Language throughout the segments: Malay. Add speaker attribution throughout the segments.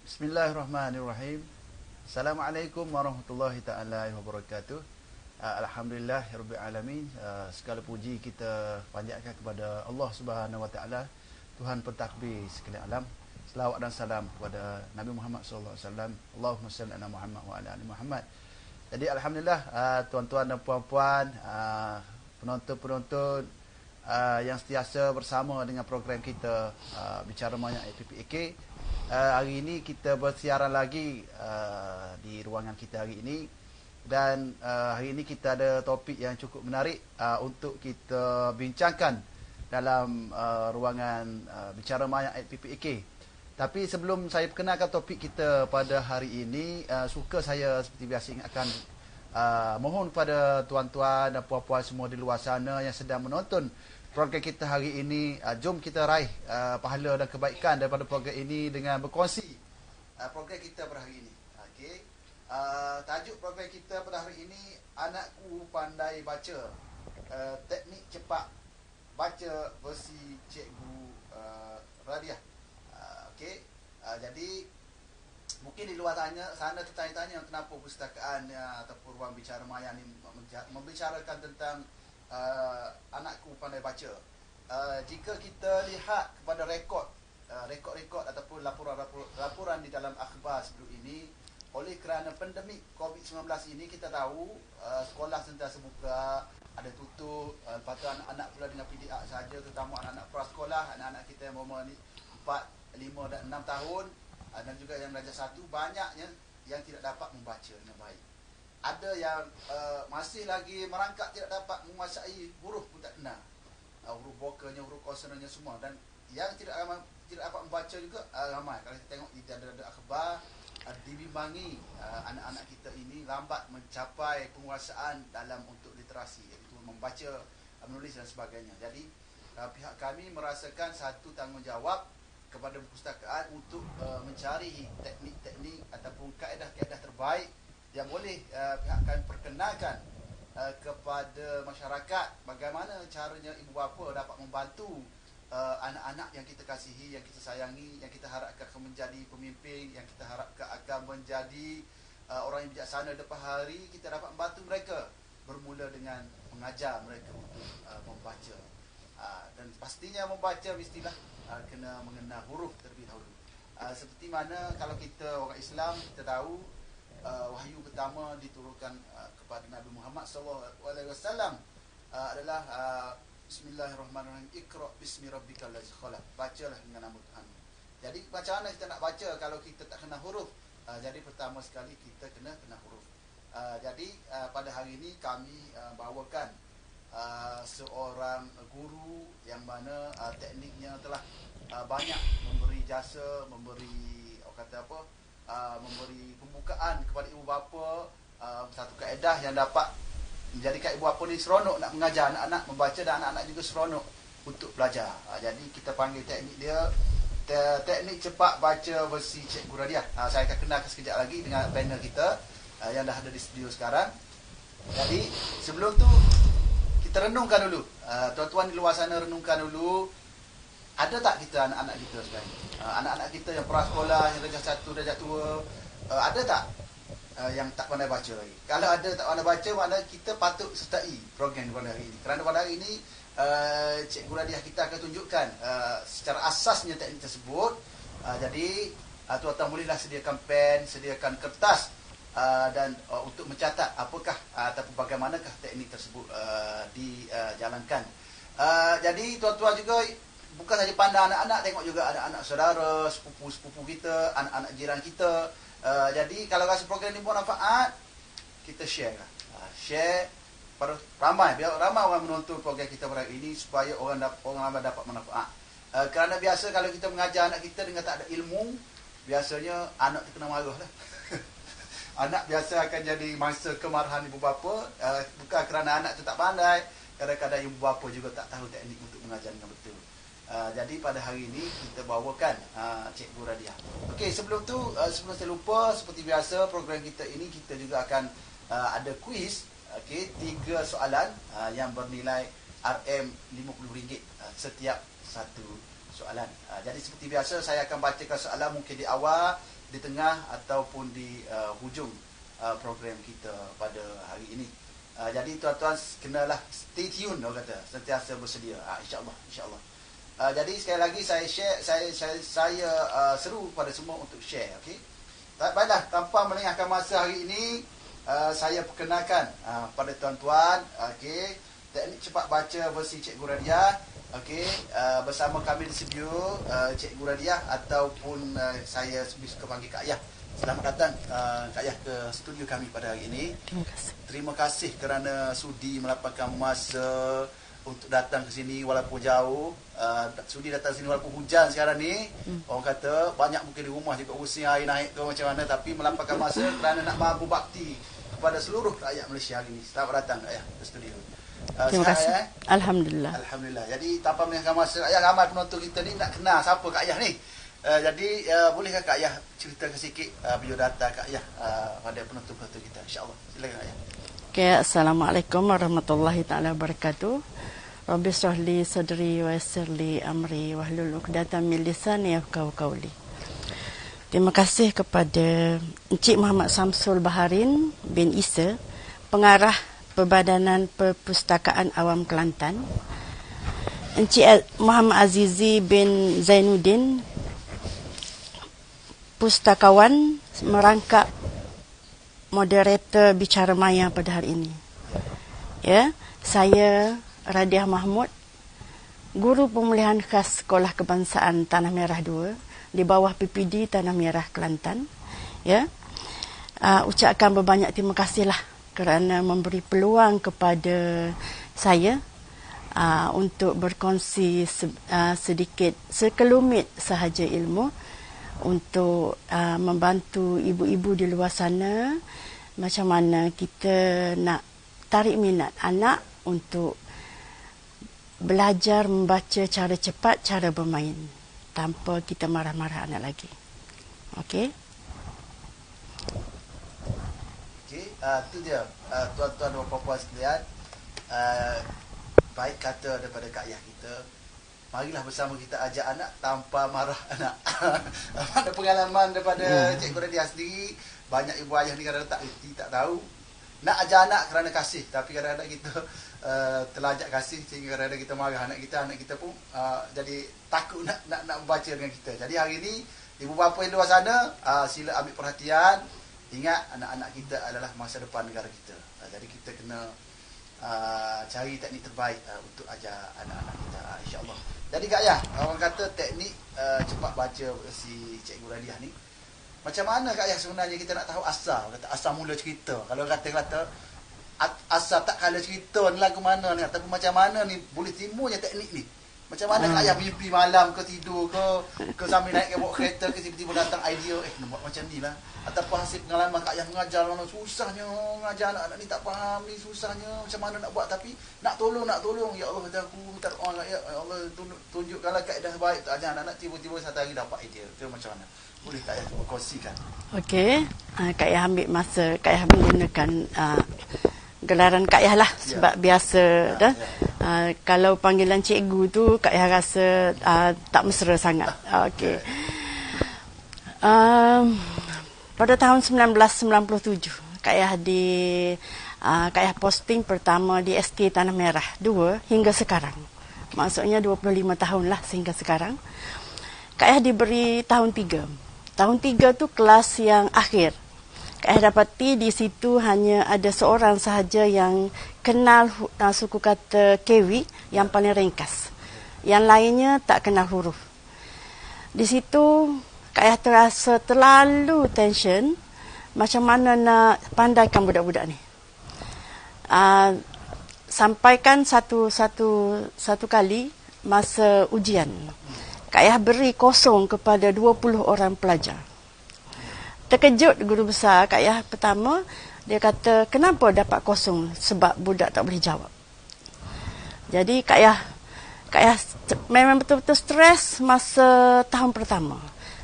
Speaker 1: Bismillahirrahmanirrahim. Assalamualaikum warahmatullahi taala wabarakatuh. Alhamdulillahirabbil alamin. Segala puji kita panjatkan kepada Allah Subhanahu wa taala, Tuhan pentadbir sekalian alam. Selawat dan salam kepada Nabi Muhammad sallallahu alaihi wasallam. Allahumma salli ala Muhammad wa ala ali Muhammad. Jadi alhamdulillah, tuan-tuan dan puan-puan, penonton-penonton yang sentiasa bersama dengan program kita Bicara Maya PPAK. Hari ini kita bersiaran lagi di ruangan kita hari ini, dan hari ini kita ada topik yang cukup menarik untuk kita bincangkan dalam ruangan Bicara Maya PPAK. Tapi sebelum saya perkenalkan topik kita pada hari ini, suka saya seperti biasa ingatkan, mohon kepada tuan-tuan dan puan-puan semua di luar sana yang sedang menonton program kita hari ini, jom kita raih pahala dan kebaikan daripada program ini dengan berkongsi program kita pada hari ini. Okey. Tajuk program kita pada hari ini, Anakku Pandai Baca, teknik cepat baca versi Cikgu Radiah. Okey. Jadi mungkin di luar sana tertanya-tanya kenapa perpustakaan ataupun ruang bicara maya ni membicarakan tentang Anakku Pandai Baca. Jika kita lihat kepada rekod ataupun laporan di dalam akhbar sebelum ini, oleh kerana pandemik COVID-19 ini, kita tahu sekolah sentiasa buka, ada tutup, lepas tu anak-anak pula dengan PDA saja, terutama anak-anak prasekolah, anak-anak kita yang berumur 4, 5 dan 6 tahun, dan juga yang darjah 1, banyaknya yang tidak dapat membaca dengan baik. Ada yang masih lagi merangkak, tidak dapat menguasai huruf pun tak kenal, huruf vokalnya, huruf konsonannya semua. Dan yang tidak dapat membaca juga ramai. Kalau kita tengok di ada akhbar, dibimbangi anak-anak kita ini lambat mencapai penguasaan dalam untuk literasi, iaitu membaca, menulis dan sebagainya. Jadi pihak kami merasakan satu tanggungjawab kepada perpustakaan untuk mencari teknik-teknik ataupun kaedah-kaedah terbaik yang boleh pihak kami perkenalkan kepada masyarakat, bagaimana caranya ibu bapa dapat membantu anak-anak yang kita kasihi, yang kita sayangi, yang kita harapkan akan menjadi pemimpin, yang kita harapkan akan menjadi orang yang bijaksana depan hari. Kita dapat membantu mereka bermula dengan mengajar mereka untuk membaca, dan pastinya membaca mestilah kena mengenal huruf terlebih dahulu. Seperti mana kalau kita orang Islam, kita tahu wahyu pertama diturunkan kepada Nabi Muhammad SAW adalah Bismillahirrahmanirrahim, Iqra bismi rabbikal ladzi khalaq, bacalah dengan nama Tuhan. Jadi macam mana kita nak baca kalau kita tak kenal huruf? Jadi pertama sekali kita kena kenal huruf. Jadi pada hari ini kami bawakan seorang guru yang mana tekniknya telah banyak memberi jasa, memberi memberi pembukaan kepada ibu bapa, satu kaedah yang dapat menjadikan ibu bapa ni seronok nak mengajar anak-anak membaca, dan anak-anak juga seronok untuk belajar. Jadi kita panggil teknik dia teknik cepat baca versi Cikgu Radiah. Saya akan kenalkan sekejap lagi dengan panel kita yang dah ada di studio sekarang. Jadi sebelum tu kita renungkan dulu, tuan-tuan di luar sana renungkan dulu, ada tak kita anak-anak kita sekarang, anak-anak kita yang prasekolah, yang darjah 1, darjah 2, ada tak yang tak pandai baca lagi? Kalau ada tak pandai baca, maknanya kita patut sertai program pada hari ini. Kerana pada hari ini Cikgu Radiah kita akan tunjukkan secara asasnya teknik tersebut. Jadi tuan-tuan bolehlah sediakan pen, sediakan kertas, dan untuk mencatat apakah ataupun bagaimanakah teknik tersebut dijalankan. Jadi tuan-tuan juga bukan saja pandang anak-anak, tengok juga anak-anak saudara, sepupu-sepupu kita, anak-anak jiran kita. Jadi kalau rasa program ini bermanfaat, kita share lah. Share pada ramai, biar ramai orang menonton program kita pada hari ini, supaya orang ramai dapat manfaat. Kerana biasa kalau kita mengajar anak kita dengan tak ada ilmu, biasanya anak tu kena marah lah. Anak biasa akan jadi mangsa kemarahan ibu bapa, bukan kerana anak tu tak pandai, kadang-kadang ibu bapa juga tak tahu teknik untuk mengajar dengan betul. Jadi pada hari ini kita bawakan Cikgu Radiah. Okey, sebelum saya lupa, seperti biasa program kita ini kita juga akan ada kuis. Okey, 3 soalan yang bernilai RM50 setiap satu soalan. Jadi seperti biasa saya akan bacakan soalan mungkin di awal, di tengah ataupun di hujung program kita pada hari ini. Jadi tuan-tuan kenalah stay tune, orang kata, sentiasa bersedia. InsyaAllah. Jadi sekali lagi saya share, saya seru kepada semua untuk share. Okey. Baiklah, tanpa melengahkan masa hari ini, saya perkenalkan pada tuan-tuan, okey, teknik cepat baca versi Cikgu Radiah, okey, bersama kami di studio Cikgu Radiah ataupun saya lebih suka panggil Kak Ayah. Selamat datang Kak Ayah ke studio kami pada hari ini. Terima kasih kerana sudi melapangkan masa untuk datang ke sini walaupun jauh. Sudi datang ke sini walaupun hujan sekarang ni. Orang kata banyak mungkin di rumah juga usia air naik ke macam mana, tapi melapangkan masa kerana nak mampu bakti kepada seluruh rakyat Malaysia hari ini. Selamat datang Kak Ayah ke studio.
Speaker 2: Terima kasih. Alhamdulillah.
Speaker 1: Jadi tanpa melengahkan masa, Kak Ayah, ramai penonton kita ni nak kenal siapa Kak Ayah ni. Jadi bolehkah Kak Ayah ceritakan sikit biodata Kak Ayah pada penonton-penonton kita, insya-Allah. Silakan Kak Ayah.
Speaker 2: Okay, Assalamualaikum warahmatullahi taala wabarakatuh. Rabbi shrah li sadri wa yassir li amri wahlul 'uqdatam min lisani yafqahu qawli. Terima kasih kepada Encik Muhammad Samsul Baharin bin Isa, Pengarah Perbadanan Perpustakaan Awam Kelantan, Encik Muhammad Azizi bin Zainuddin, Pustakawan, merangkap moderator bicara maya pada hari ini. Ya, saya Radiah Mahmud, Guru Pemulihan Khas Sekolah Kebangsaan Tanah Merah 2 di bawah PPD Tanah Merah Kelantan. Ya, ucapkan berbanyak terima kasihlah kerana memberi peluang kepada saya untuk berkongsi sedikit, sekelumit sahaja ilmu untuk membantu ibu-ibu di luar sana macam mana kita nak tarik minat anak untuk belajar membaca cara cepat, cara bermain tanpa kita marah-marah anak lagi. Okey.
Speaker 1: Itu dia tuan-tuan dan puan-puan sekalian, baik kata daripada Kak Ayah kita, marilah bersama kita ajak anak tanpa marah anak. Ada pengalaman daripada Cikgu Radiah sendiri, banyak ibu ayah ni kadang-kadang tak reti, tak tahu nak ajar anak kerana kasih, tapi kadang-kadang kita terlajak kasih sehingga kadang-kadang kita marah anak kita pun jadi takut nak membaca dengan kita. Jadi hari ini ibu bapa yang luar sana, sila ambil perhatian. Ingat, anak-anak kita adalah masa depan negara kita. Jadi kita kena cari teknik terbaik untuk ajar anak-anak kita, insya-Allah. Jadi Kak Ayah, orang kata teknik cepat baca si Cikgu Radiah ni, macam mana Kak Ayah sebenarnya kita nak tahu asal, kata asal mula cerita. Kalau kata asal tak kala cerita ni lagu mana ni, ataupun macam mana ni boleh timbulnya teknik ni. Macam mana Kak Ayah mimpi malam ke tidur ke sambil naik bawa kereta ke tiba-tiba datang idea nak buat macam ni lah. Ataupun hasil pengalaman Kak Ayah mengajar mana susahnya mengajar anak-anak ni, tak faham ni susahnya macam mana nak buat, tapi nak tolong. Ya Allah, kata aku minta doa ya Allah, tunjukkanlah kaedah baik untuk ajar anak-anak, tiba-tiba satu hari dapat idea. Itu macam mana? Boleh Kak Ayah berkongsikan? Okey,
Speaker 2: Kak Ayah ambil masa, Kak Ayah menggunakan gelaran Kak Ayah lah, sebab biasa dah. Kalau panggilan cikgu tu Kak Ayah rasa tak mesra sangat. Okey. Pada tahun 1997 Kak Ayah posting pertama di SK Tanah Merah 2 hingga sekarang. Maksudnya 25 tahun lah sehingga sekarang. Kak Ayah diberi tahun 3. Tahun 3 tu kelas yang akhir. Kak Ayah dapati di situ hanya ada seorang sahaja yang kenal suku kata Kewi yang paling ringkas. Yang lainnya tak kenal huruf. Di situ Kak Ayah terasa terlalu tension macam mana nak pandaikan budak-budak ni. Sampaikan satu kali masa ujian, Kak Ayah beri kosong kepada 20 orang pelajar. Terkejut guru besar Kak Ayah pertama, dia kata kenapa dapat kosong, sebab budak tak boleh jawab. Jadi Kak Ayah memang betul-betul stres masa tahun pertama.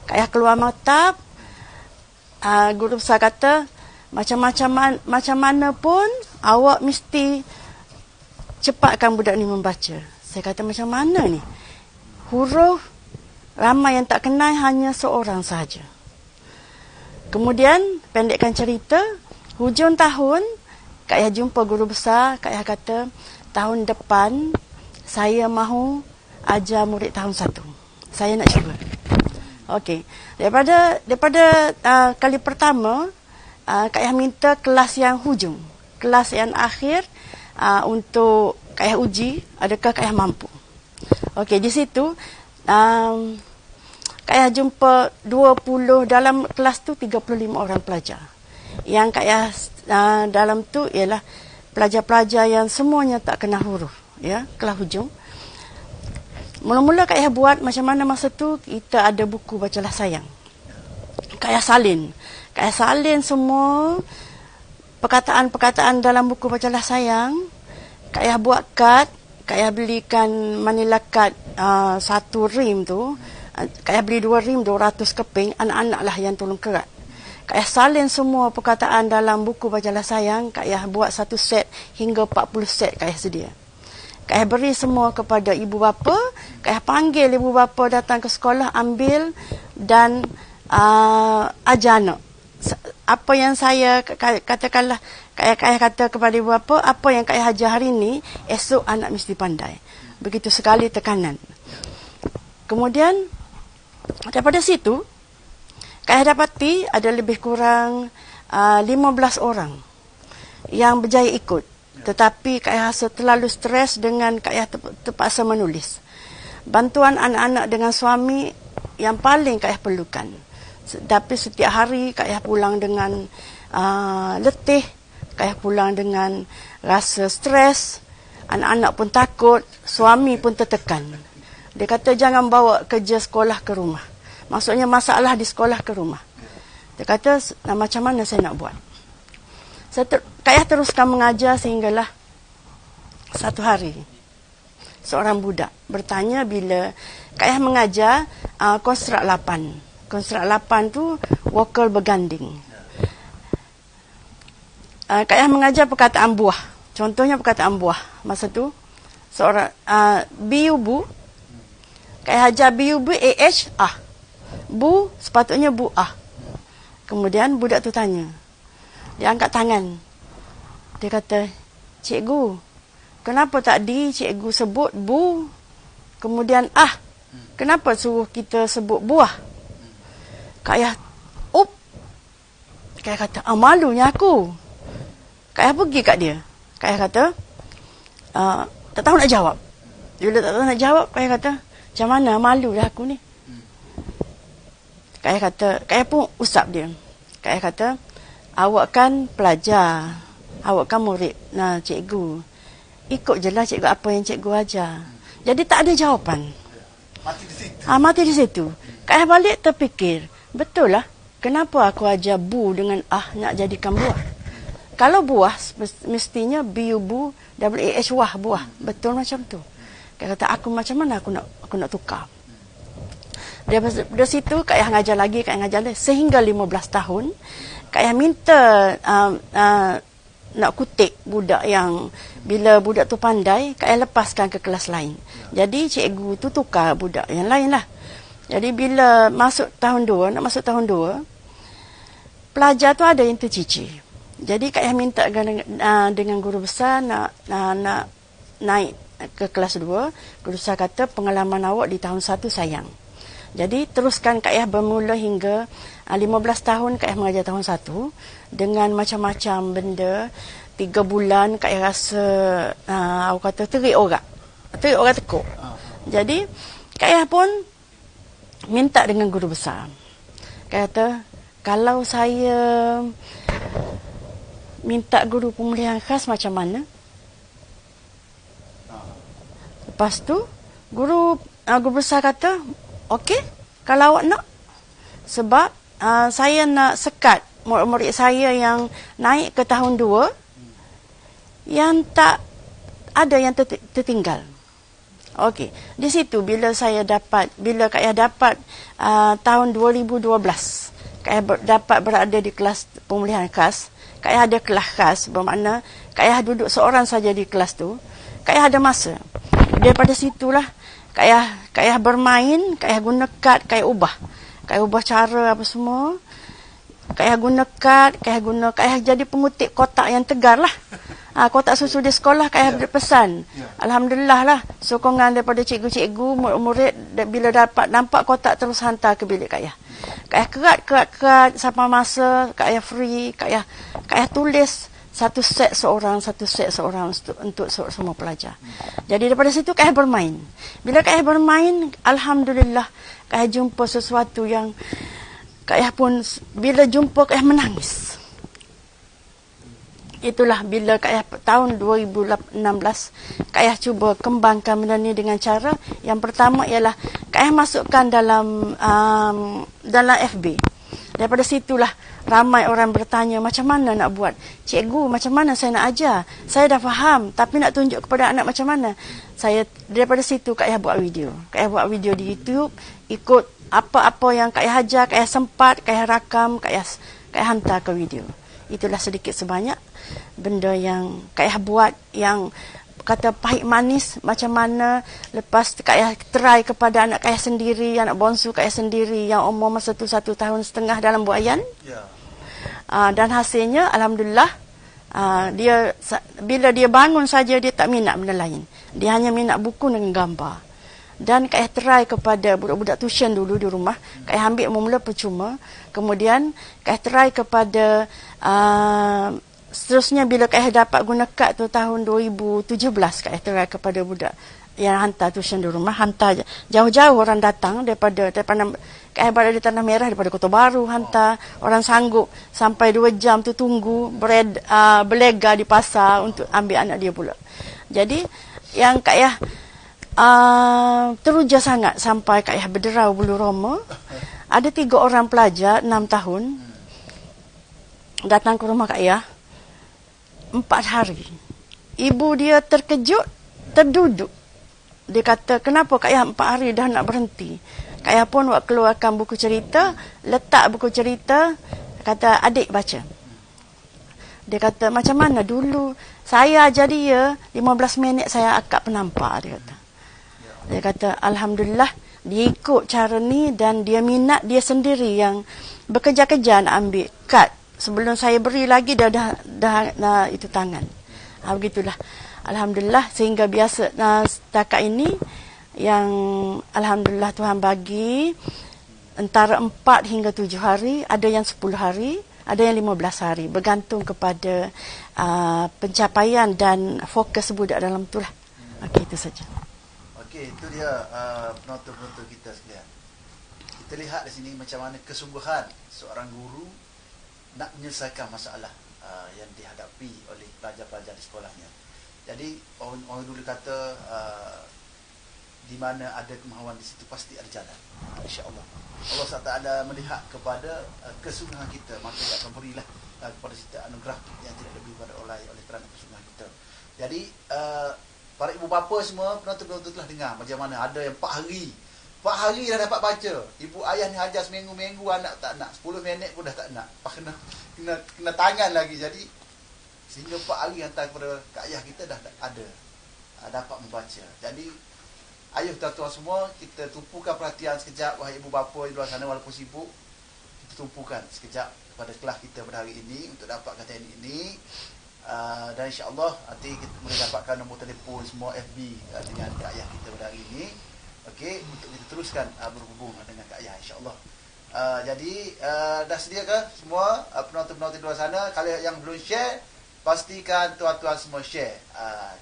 Speaker 2: Kak Ayah keluar maktab, guru besar kata macam mana pun awak mesti cepatkan budak ni membaca. Saya kata macam mana ni? Huruf Ramai yang tak kenal, hanya seorang sahaja. Kemudian, pendekkan cerita, hujung tahun, Kak Yah jumpa guru besar. Kak Yah kata, tahun depan, saya mahu ajar murid tahun 1. Saya nak cuba. Okey. Daripada kali pertama, Kak Yah minta kelas yang hujung. Kelas yang akhir, untuk Kak Yah uji, adakah Kak Yah mampu. Okey, di situ, Kak Yah jumpa 20, dalam kelas tu 35 orang pelajar. Yang Kak Yah dalam tu ialah pelajar-pelajar yang semuanya tak kenal huruf, ya, kelas hujung. Mula-mula Kak Yah buat macam mana masa tu, kita ada buku Bacalah Sayang. Kak Yah salin. Kak Yah salin semua perkataan-perkataan dalam buku Bacalah Sayang. Kak Yah buat kad. Kak Yah belikan manila kad, 1 rim tu. Kak Yah beli 2 rim, 200 keping. Anak-anak lah yang tolong kerat. Kak Yah salin semua perkataan dalam buku Bacalah Sayang. Kak Yah buat 1 set hingga 40 set Kak Yah sedia. Kak Yah beri semua kepada ibu bapa. Kak Yah panggil ibu bapa datang ke sekolah, ambil dan ajar anak. Apa yang saya katakanlah, Kak Yah kata kepada ibu bapa, apa yang Kak Yah ajar hari ini, esok anak mesti pandai. Begitu sekali tekanan. Kemudian, daripada situ, Kak Yah dapati ada lebih kurang 15 orang yang berjaya ikut. Tetapi Kak Yah rasa terlalu stres dengan Kak Yah terpaksa menulis. Bantuan anak-anak dengan suami yang paling Kak Yah perlukan. Tapi setiap hari Kak Yah pulang dengan letih. Kak Yah pulang dengan rasa stres. Anak-anak pun takut. Suami pun tertekan. Dia kata jangan bawa kerja sekolah ke rumah. Maksudnya masalah di sekolah ke rumah. Dia kata macam mana saya nak buat. Kak Yah teruskan mengajar sehinggalah satu hari. Seorang budak bertanya bila Kak Yah mengajar konstruk 8. Konstruk 8 tu vokal berganding. Kak Yah mengajar perkataan buah. Contohnya perkataan buah. Masa tu seorang bu. Kak Yah ajar bu ah. Bu sepatutnya bu ah. Kemudian budak tu tanya. Dia angkat tangan. Dia kata, cikgu, kenapa tadi cikgu sebut bu, kemudian ah? Kenapa suruh kita sebut buah? Kak Yah, Kak Yah kata, malunya aku. Kak Yah pergi kat dia. Kak Yah kata, tak tahu nak jawab. Bila tak tahu nak jawab, Kak Yah kata, macam mana, malu dah aku ni. Kak Yah kata, Kak Yah pun usap dia. Kak Yah kata, awak kan pelajar, awak kan murid. Nah, cikgu, ikut je lah cikgu apa yang cikgu ajar. Jadi tak ada jawapan.
Speaker 1: Mati di situ.
Speaker 2: Mati di situ. Kak Yah balik terfikir, betul lah, kenapa aku ajar bu dengan nak jadikan buah? Kalau buah, mestinya bu, WAH wah, buah. Betul macam tu. Kak Yah kata, aku macam mana aku nak tukar? Dari situ Kak Yah ngajar lagi, sehingga 15 tahun. Kak Yah minta nak kutik budak yang bila budak tu pandai, Kak Yah lepaskan ke kelas lain. Jadi cikgu tu tukar budak yang lain lah. Jadi bila masuk tahun 2, nak masuk tahun 2, pelajar tu ada yang tercicir. Jadi Kak Yah minta dengan guru besar nak naik ke kelas 2. Guru besar kata pengalaman awak di tahun 1 sayang. Jadi teruskan Kak Yah bermula hingga 15 tahun Kak Yah mengajar tahun 1 dengan macam-macam benda. 3 bulan Kak Yah rasa awak kata terik orang tekuk. Jadi Kak Yah pun minta dengan guru besar. Kak Yah kata, kalau saya minta guru pemulihan khas macam mana? Lepas tu guru besar kata, okey, kalau awak nak. Sebab saya nak sekat murid-murid saya yang naik ke tahun 2 yang tak ada yang tertinggal. Okey, di situ bila Kak Yah dapat tahun 2012, Kak Yah dapat berada di kelas pemulihan khas. Kak Yah ada kelas khas, bermakna Kak Yah duduk seorang saja di kelas tu. Kak Yah ada masa. Daripada situlah Kayak bermain, kayak guna kad, kayak ubah cara apa semua. Kayak guna kad, kayak jadi pengutip kotak yang tegar lah. Kotak susu di sekolah kayak berpesan. Alhamdulillah lah, sokongan daripada cikgu-cikgu, murid-murid bila dapat nampak kotak terus hantar ke bilik Kak Ayah. Kayak sampai masa Kak Ayah free, Kak Ayah tulis satu set seorang untuk semua pelajar. Jadi daripada situ Kak Ayah bermain. Bila Kak Ayah bermain, alhamdulillah Kak Ayah jumpa sesuatu yang Kak Ayah pun bila jumpa Kak Ayah menangis. Itulah bila Kak Ayah tahun 2016 Kak Ayah cuba kembangkan benda ni dengan cara yang pertama ialah Kak Ayah masukkan dalam FB. Daripada situlah ramai orang bertanya macam mana nak buat. Cikgu, macam mana saya nak ajar? Saya dah faham tapi nak tunjuk kepada anak macam mana. Daripada situ Kak Ayah buat video. Kak Ayah buat video di YouTube, ikut apa-apa yang Kak Ayah ajar, Kak Ayah sempat, Kak Ayah rakam, Kak Ayah hantar ke video. Itulah sedikit sebanyak benda yang Kak Ayah buat yang kata pahit manis macam mana. Lepas Kak Ayah try kepada anak Kak Ayah sendiri, anak bonsu Kak Ayah sendiri yang umur masa tu 1 tahun setengah dalam buayan. Dan hasilnya alhamdulillah, bila dia bangun saja dia tak minat benda lain. Dia hanya minat buku dengan gambar. Dan Kak Ayah try kepada budak-budak tuition dulu di rumah. Kak Ayah ambil mula percuma. Kemudian Kak Ayah try kepada seterusnya bila Kak Ayah dapat guna kad tu tahun 2017, Kak Ayah try kepada budak yang hantar tuition di rumah. Hantar jauh-jauh orang datang daripada Kak Ayah berada di Tanah Merah, daripada Kota Baru hantar. Orang sanggup sampai 2 jam tu tunggu berlega di pasar untuk ambil anak dia pula. Jadi yang Kak Ayah teruja sangat sampai Kak Ayah berderau bulu roma. Ada 3 orang pelajar 6 tahun datang ke rumah Kak Ayah 4 hari. Ibu dia terkejut, terduduk. Dia kata, kenapa Kak Ayah 4 hari dah nak berhenti? Kak Ayah pun buat keluarkan buku cerita, letak buku cerita, kata adik baca. Dia kata, macam mana dulu saya ajar dia 15 minit saya akak penampak, dia kata. Dia kata, alhamdulillah dia ikut cara ni dan dia minat, dia sendiri yang bekerja-kerja nak ambil kad. Sebelum saya beri lagi dah itu tangan. Begitulah. Alhamdulillah sehingga biasa setakat ini yang alhamdulillah Tuhan bagi antara 4 hingga 7 hari, ada yang 10 hari, ada yang 15 hari, bergantung kepada pencapaian dan fokus budak dalam itulah. Okey, itu saja.
Speaker 1: Okey, itu dia penonton-penonton kita sekalian. Kita lihat di sini macam mana kesungguhan seorang guru nak menyelesaikan masalah yang dihadapi oleh pelajar-pelajar di sekolahnya. Jadi orang dulu kata di mana ada kemahuan di situ pasti ada jalan. InsyaAllah Allah SWT melihat kepada kesungguhan kita, maka dia akan berilah kepada kita anugerah yang tidak lebih pada oleh kerana kesungguhan kita. Jadi para ibu bapa semua, penonton-penonton telah dengar macam mana ada yang 4 hari dah dapat baca. Ibu ayah ni ajar seminggu-minggu, anak tak nak. 10 minit pun dah tak nak. Kena tangan lagi. Jadi sehingga 4 hari hantar kepada Kak Ayah kita dah ada dapat membaca. Jadi ayuh tuan-tuan semua, kita tumpukan perhatian sekejap, wahai ibu bapa di luar sana walaupun sibuk, kita tumpukan sekejap kepada kelas kita pada hari ini untuk dapatkan teknik ini. Dan insya-Allah nanti kita boleh dapatkan nombor telefon semua FB dengan Kak Ayah kita pada hari ini. Okey, untuk kita teruskan berhubung dengan Kak Ayah insya-Allah. Jadi dah sedia ke semua penonton-penonton di luar sana? Kalau yang belum share, pastikan tuan-tuan semua share.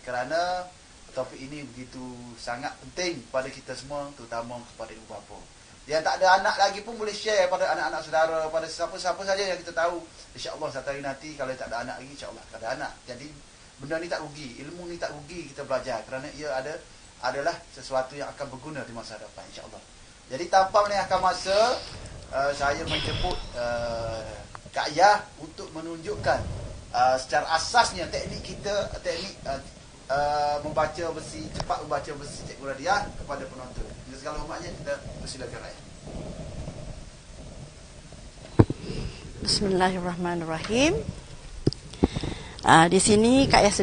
Speaker 1: Kerana topik ini begitu sangat penting pada kita semua, terutama kepada ibu bapa. Yang tak ada anak lagi pun boleh share pada anak-anak saudara, pada siapa-siapa saja yang kita tahu. InsyaAllah satu hari nanti kalau tak ada anak lagi, insyaAllah tak ada anak. Jadi benda ni tak rugi, ilmu ni tak rugi kita belajar, kerana ia adalah sesuatu yang akan berguna di masa depan, insyaAllah. Jadi tanpa melengahkan masa, saya menjemput Kak Ayah untuk menunjukkan secara asasnya teknik kita, membaca besi, cepat membaca besi Cikgu Radiah kepada penonton. Dengan segala hormatnya kita persilakan Ayah.
Speaker 2: Bismillahirrahmanirrahim. Di sini Kak Ayah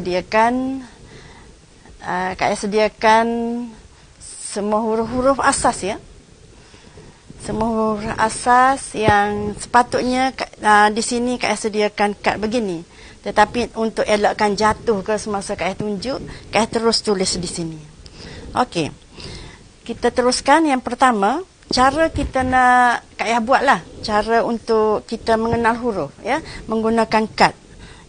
Speaker 2: sediakan semua huruf-huruf asas ya. Semua huruf asas yang sepatutnya di sini Kak sediakan kad begini. Tetapi untuk elakkan jatuh ke semasa Kak tunjuk, Kak terus tulis di sini. Okey. Kita teruskan yang pertama, cara kita nak Kak buatlah cara untuk kita mengenal huruf ya, menggunakan kad.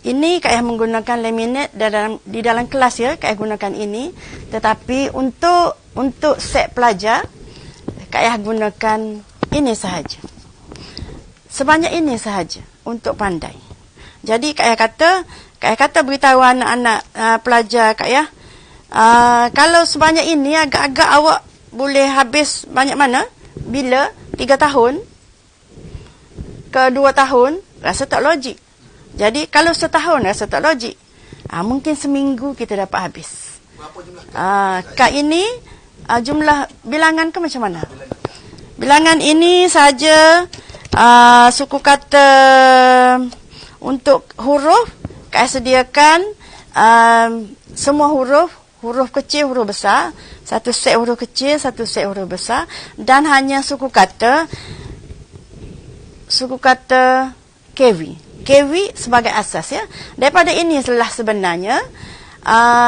Speaker 2: Ini Kak menggunakan laminate di dalam kelas ya, Kak gunakan ini. Tetapi untuk set pelajar, Kak gunakan ini sahaja. Sebanyak ini sahaja untuk pandai. Jadi Kak kata beritahu anak-anak pelajar Kak kalau sebanyak ini agak-agak awak boleh habis banyak mana? Bila 3 tahun ke 2 tahun rasa tak logik. Jadi kalau setahun rasa tak logik. Mungkin seminggu kita dapat habis.
Speaker 1: Berapa jumlah
Speaker 2: kad ini jumlah bilangan ke macam mana? Bilangan ini saja suku kata untuk huruf Kak sediakan semua huruf kecil, huruf besar, satu set huruf kecil, satu set huruf besar, dan hanya suku kata KV sebagai asas ya. Daripada ini adalah sebenarnya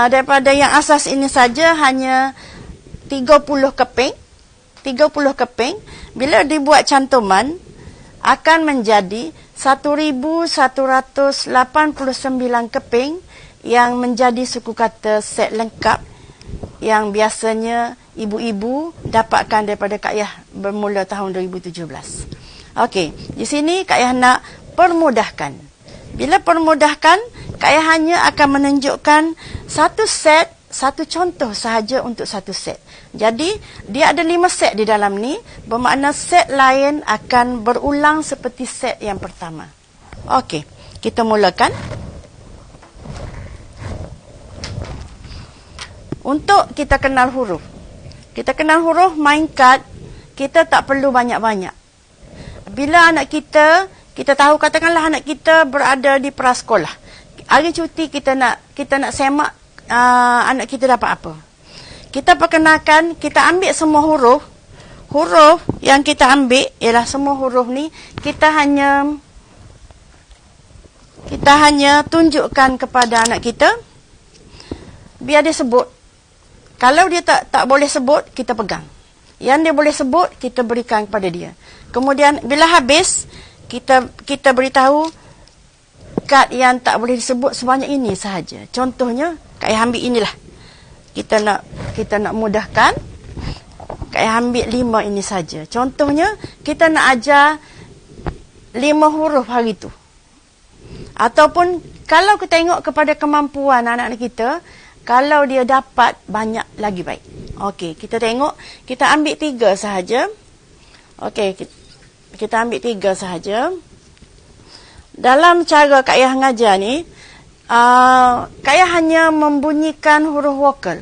Speaker 2: daripada yang asas ini saja hanya 30 keping. Bila dibuat cantuman akan menjadi 1189 keping yang menjadi suku kata set lengkap yang biasanya ibu-ibu dapatkan daripada Kak Yah bermula tahun 2017. Okey, di sini Kak Yah nak permudahkan. Bila permudahkan, Kak Yah hanya akan menunjukkan satu set, satu contoh sahaja untuk satu set. Jadi, dia ada 5 set di dalam ni, bermakna set lain akan berulang seperti set yang pertama. Okey, kita mulakan. Untuk kita kenal huruf. Kita kenal huruf, main kad, kita tak perlu banyak-banyak. Bila anak kita tahu, katakanlah anak kita berada di prasekolah. Hari cuti kita nak semak anak kita dapat apa. Kita perkenalkan, kita ambil semua huruf. Huruf yang kita ambil ialah semua huruf ni kita hanya tunjukkan kepada anak kita biar dia sebut. Kalau dia tak boleh sebut, kita pegang. Yang dia boleh sebut, kita berikan kepada dia. Kemudian bila habis, kita beritahu kad yang tak boleh disebut sebanyak ini sahaja. Contohnya, Kak Yah ambil inilah. Kita nak mudahkan. Kak Yah ambil 5 ini saja. Contohnya, kita nak ajar 5 huruf hari tu. Ataupun kalau kita tengok kepada kemampuan anak-anak kita, kalau dia dapat banyak lagi baik. Okey, kita tengok, kita ambil 3 sahaja. Okey, kita ambil 3 sahaja. Dalam cara Kak Yah ngajar ni, Kak Yah hanya membunyikan huruf vokal.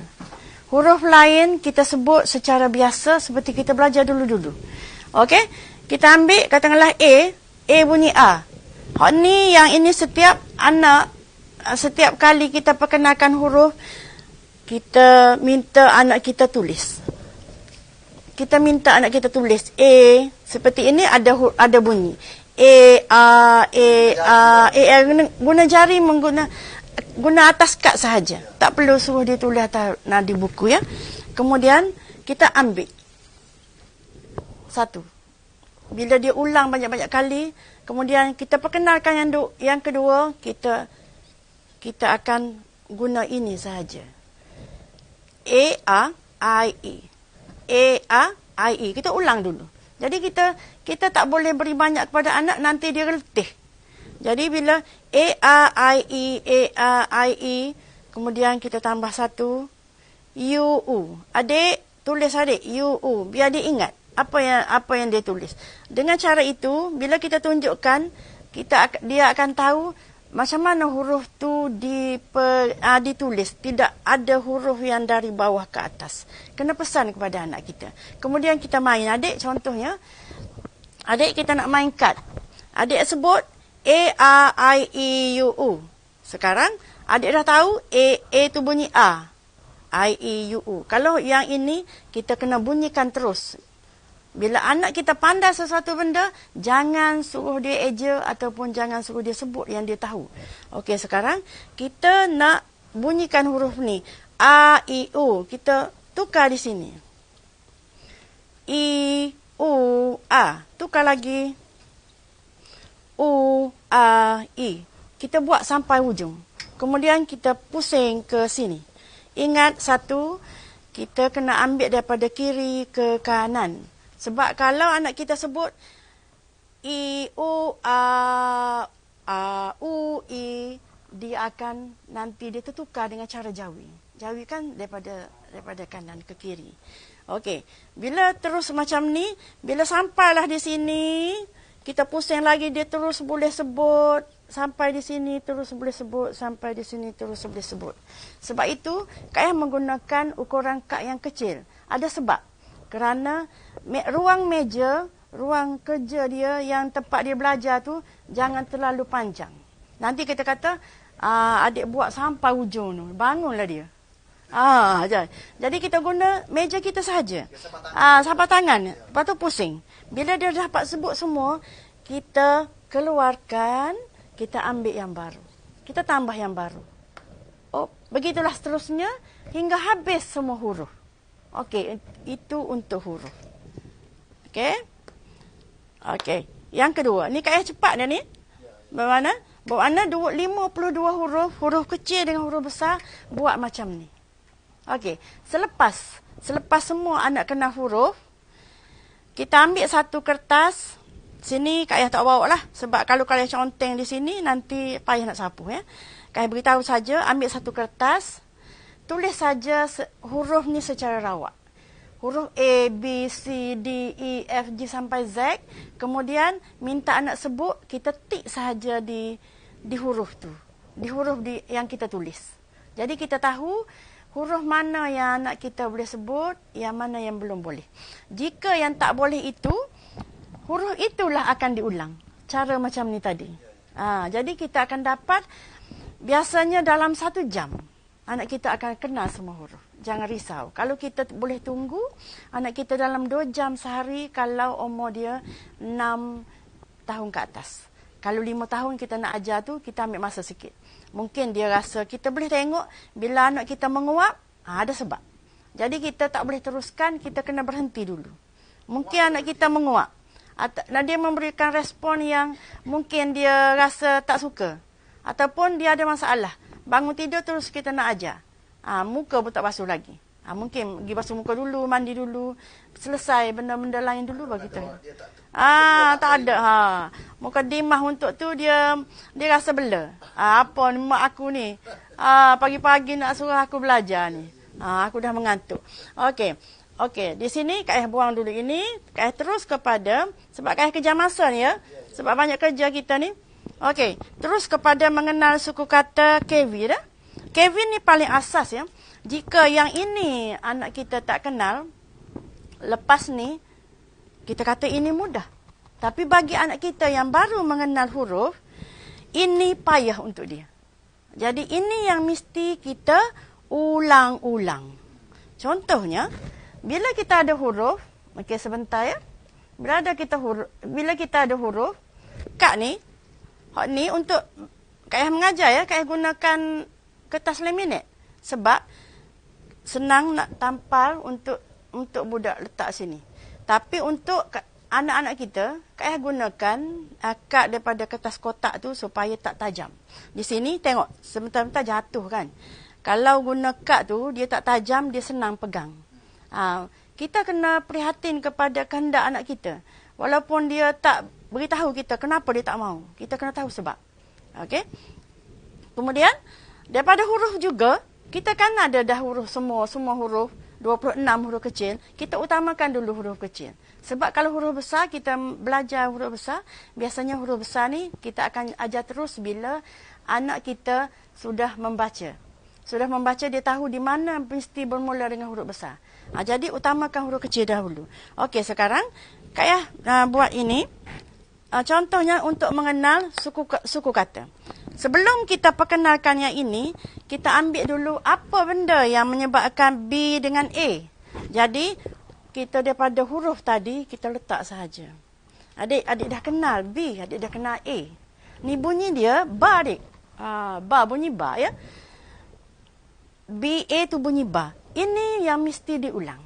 Speaker 2: Huruf lain kita sebut secara biasa seperti kita belajar dulu-dulu. Okey, kita ambil katakanlah A bunyi A. Hak ni yang ini setiap kali kita perkenalkan huruf, kita minta anak kita tulis. Kita minta anak kita tulis A seperti ini, ada bunyi A guna jari, guna atas kad sahaja. Tak perlu suruh dia tulis atas di buku ya. Kemudian kita ambil satu. Bila dia ulang banyak-banyak kali, kemudian kita perkenalkan yang kedua, kita akan guna ini sahaja. A-I-E. Kita ulang dulu. Jadi kita tak boleh beri banyak kepada anak, nanti dia letih. Jadi bila A-I-E, kemudian kita tambah satu, U-U. Adik, tulis adik, U-U. Biar dia ingat apa yang dia tulis. Dengan cara itu, bila kita tunjukkan, dia akan tahu macam mana huruf tu ditulis. Tidak ada huruf yang dari bawah ke atas. Kena pesan kepada anak kita. Kemudian kita main. Adik, contohnya, adik kita nak main kad. Adik sebut A-I-E-U-U. Sekarang, adik dah tahu A tu bunyi A. I, E, U, U. Kalau yang ini, kita kena bunyikan terus. Bila anak kita pandai sesuatu benda, jangan suruh dia eja ataupun jangan suruh dia sebut yang dia tahu. Okey, sekarang kita nak bunyikan huruf ni. A, I, U. Kita tukar di sini. I, U, A. Tukar lagi. U, A, I. Kita buat sampai hujung. Kemudian kita pusing ke sini. Ingat satu, kita kena ambil daripada kiri ke kanan. Sebab kalau anak kita sebut I, U, A, U, I, dia akan nanti dia tertukar dengan cara jawi. Jawi kan daripada kanan ke kiri. Okey, bila terus macam ni, bila sampailah di sini, kita pusing lagi dia terus boleh sebut. Sampai di sini terus boleh sebut, sampai di sini terus boleh sebut. Sebab itu, Kak Ayah menggunakan ukuran kad yang kecil. Ada sebab. Kerana ruang meja, ruang kerja dia yang tempat dia belajar tu jangan terlalu panjang. Nanti kita kata, adik buat sampai hujung tu. Bangunlah dia. Jadi kita guna meja kita sahaja. Sampai tangan. Lepas tu pusing. Bila dia dapat sebut semua, kita keluarkan, kita ambil yang baru. Kita tambah yang baru. Begitulah seterusnya hingga habis semua huruf. Okey, itu untuk huruf. Okey. Yang kedua, ni Kak Ayah cepat dah ni. Bagaimana? 52 huruf kecil dengan huruf besar, buat macam ni. Okey, selepas semua anak kenal huruf, kita ambil satu kertas. Sini Kak Ayah tak bawa lah. Sebab kalau Kak Ayah conteng di sini, nanti payah nak sapu. Kak Ayah beritahu saja, ambil satu kertas. Tulis saja huruf ni secara rawak. Huruf A, B, C, D, E, F, G sampai Z. Kemudian minta anak sebut, kita tik sahaja di huruf tu. Di huruf yang kita tulis. Jadi kita tahu huruf mana yang anak kita boleh sebut, yang mana yang belum boleh. Jika yang tak boleh itu, huruf itulah akan diulang. Cara macam ni tadi. Jadi kita akan dapat, biasanya dalam 1 jam, anak kita akan kenal semua huruf. Jangan risau. Kalau kita boleh tunggu, anak kita dalam 2 jam sehari kalau umur dia 6 tahun ke atas. Kalau 5 tahun kita nak ajar tu, kita ambil masa sikit. Mungkin dia rasa, kita boleh tengok bila anak kita menguap, ada sebab. Jadi kita tak boleh teruskan, kita kena berhenti dulu. Mungkin anak kita menguap. Dan dia memberikan respon yang mungkin dia rasa tak suka. Ataupun dia ada masalah. Bangun tidur terus kita nak ajar. Muka pun tak basuh lagi. Mungkin pergi basuh muka dulu, mandi dulu. Selesai benda-benda lain dulu bagi kita. Tak ada. Muka dimah untuk tu dia rasa bela. Apa ni mak aku ni? Pagi-pagi nak suruh aku belajar ni. Aku dah mengantuk. Okey, di sini Kak Ayah buang dulu ini. Kak Ayah terus kepada, sebab Kak Ayah kejar masa ni ya. Sebab banyak kerja kita ni. Okey, terus kepada mengenal suku kata Kevin. Kevin ni paling asas ya. Jika yang ini anak kita tak kenal, lepas ni, kita kata ini mudah. Tapi bagi anak kita yang baru mengenal huruf, ini payah untuk dia. Jadi ini yang mesti kita ulang-ulang. Contohnya, bila kita ada huruf, okey sebentar ya. Bila kita ada huruf, Kak ni, untuk Kak Ayah mengajar ya, Kak Ayah gunakan kertas laminate. Sebab senang nak tampal untuk budak letak sini. Tapi untuk anak-anak kita, Kak Ayah gunakan kad daripada kertas kotak tu supaya tak tajam. Di sini tengok, sebentar-bentar jatuh kan. Kalau guna kad tu, dia tak tajam, dia senang pegang. Kita kena prihatin kepada kehendak anak kita. Walaupun dia tak beritahu kita kenapa dia tak mau. Kita kena tahu sebab. Okey. Kemudian, daripada huruf juga, kita kan ada dah huruf semua huruf, 26 huruf kecil. Kita utamakan dulu huruf kecil. Sebab kalau huruf besar, kita belajar huruf besar, biasanya huruf besar ni kita akan ajar terus bila anak kita sudah membaca. Sudah membaca, dia tahu di mana mesti bermula dengan huruf besar. Jadi utamakan huruf kecil dahulu. Okey, sekarang Kak Ayah buat ini. Contohnya untuk mengenal suku kata. Sebelum kita perkenalkan yang ini, kita ambil dulu apa benda yang menyebabkan B dengan A. Jadi, kita daripada huruf tadi, kita letak sahaja. Adik dah kenal B, adik dah kenal A. Ni bunyi dia, ba adik. Ba, bunyi ba ya. B, A tu bunyi ba. Ini yang mesti diulang.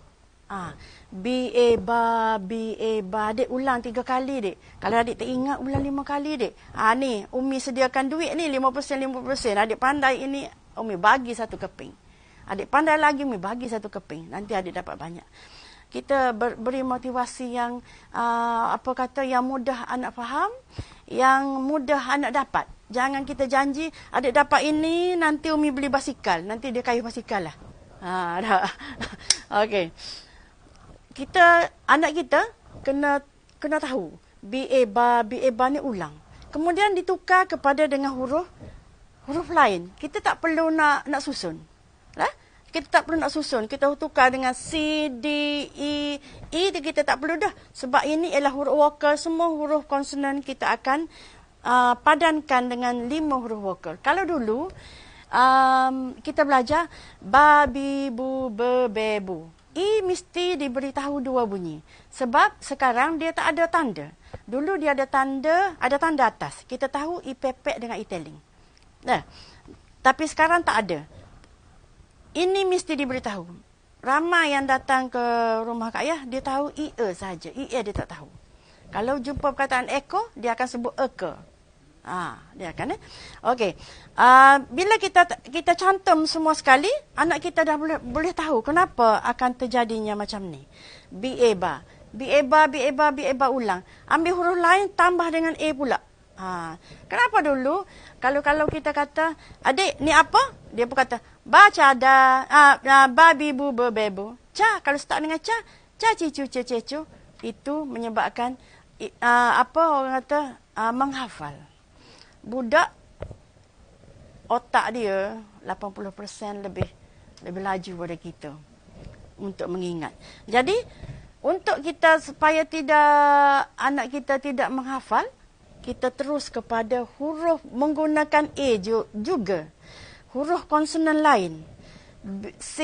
Speaker 2: B, A, ba, B, A, ba. Adik ulang 3 kali, dik. Kalau adik tak ingat, ulang 5 kali, dik. Ni, Umi sediakan duit ni, 50%. Adik pandai ini, Umi bagi 1 keping. Adik pandai lagi, Umi bagi 1 keping. Nanti adik dapat banyak. Kita beri motivasi yang, yang mudah anak faham, yang mudah anak dapat. Jangan kita janji, adik dapat ini, nanti Umi beli basikal. Nanti dia kayuh basikal lah. Dah. Okey. Anak kita kena tahu. B, A, ba ni ulang. Kemudian ditukar kepada dengan huruf lain. Kita tak perlu nak susun. Kita tak perlu nak susun. Kita tukar dengan C, D, E. E kita tak perlu dah. Sebab ini ialah huruf vokal. Semua huruf konsonan kita akan padankan dengan 5 huruf vokal. Kalau dulu, kita belajar ba, bi, bu, be, be, bu. E mesti diberitahu 2 bunyi. Sebab sekarang dia tak ada tanda. Dulu dia ada tanda atas. Kita tahu E pepek dengan E teling. Tapi sekarang tak ada. Ini mesti diberitahu. Ramai yang datang ke rumah Kak Ayah, dia tahu I-E sahaja. I-E dia tak tahu. Kalau jumpa perkataan eko, dia akan sebut eke. Dia akan. Okey. Bila kita cantum semua sekali, anak kita dah boleh tahu kenapa akan terjadinya macam ni. B, A, ba. B, A, ba, B, A, ba, B, A, ba ulang. Ambil huruf lain, tambah dengan A pula. Kenapa dulu kalau kita kata adik ni apa, dia pun kata baca ada babi bu bebu ca. Kalau start dengan ca cicu cecu, itu menyebabkan orang kata menghafal. Budak otak dia 80% lebih laju pada kita untuk mengingat. Jadi untuk kita supaya anak kita tidak menghafal, kita terus kepada huruf menggunakan A juga. Huruf konsonan lain. C,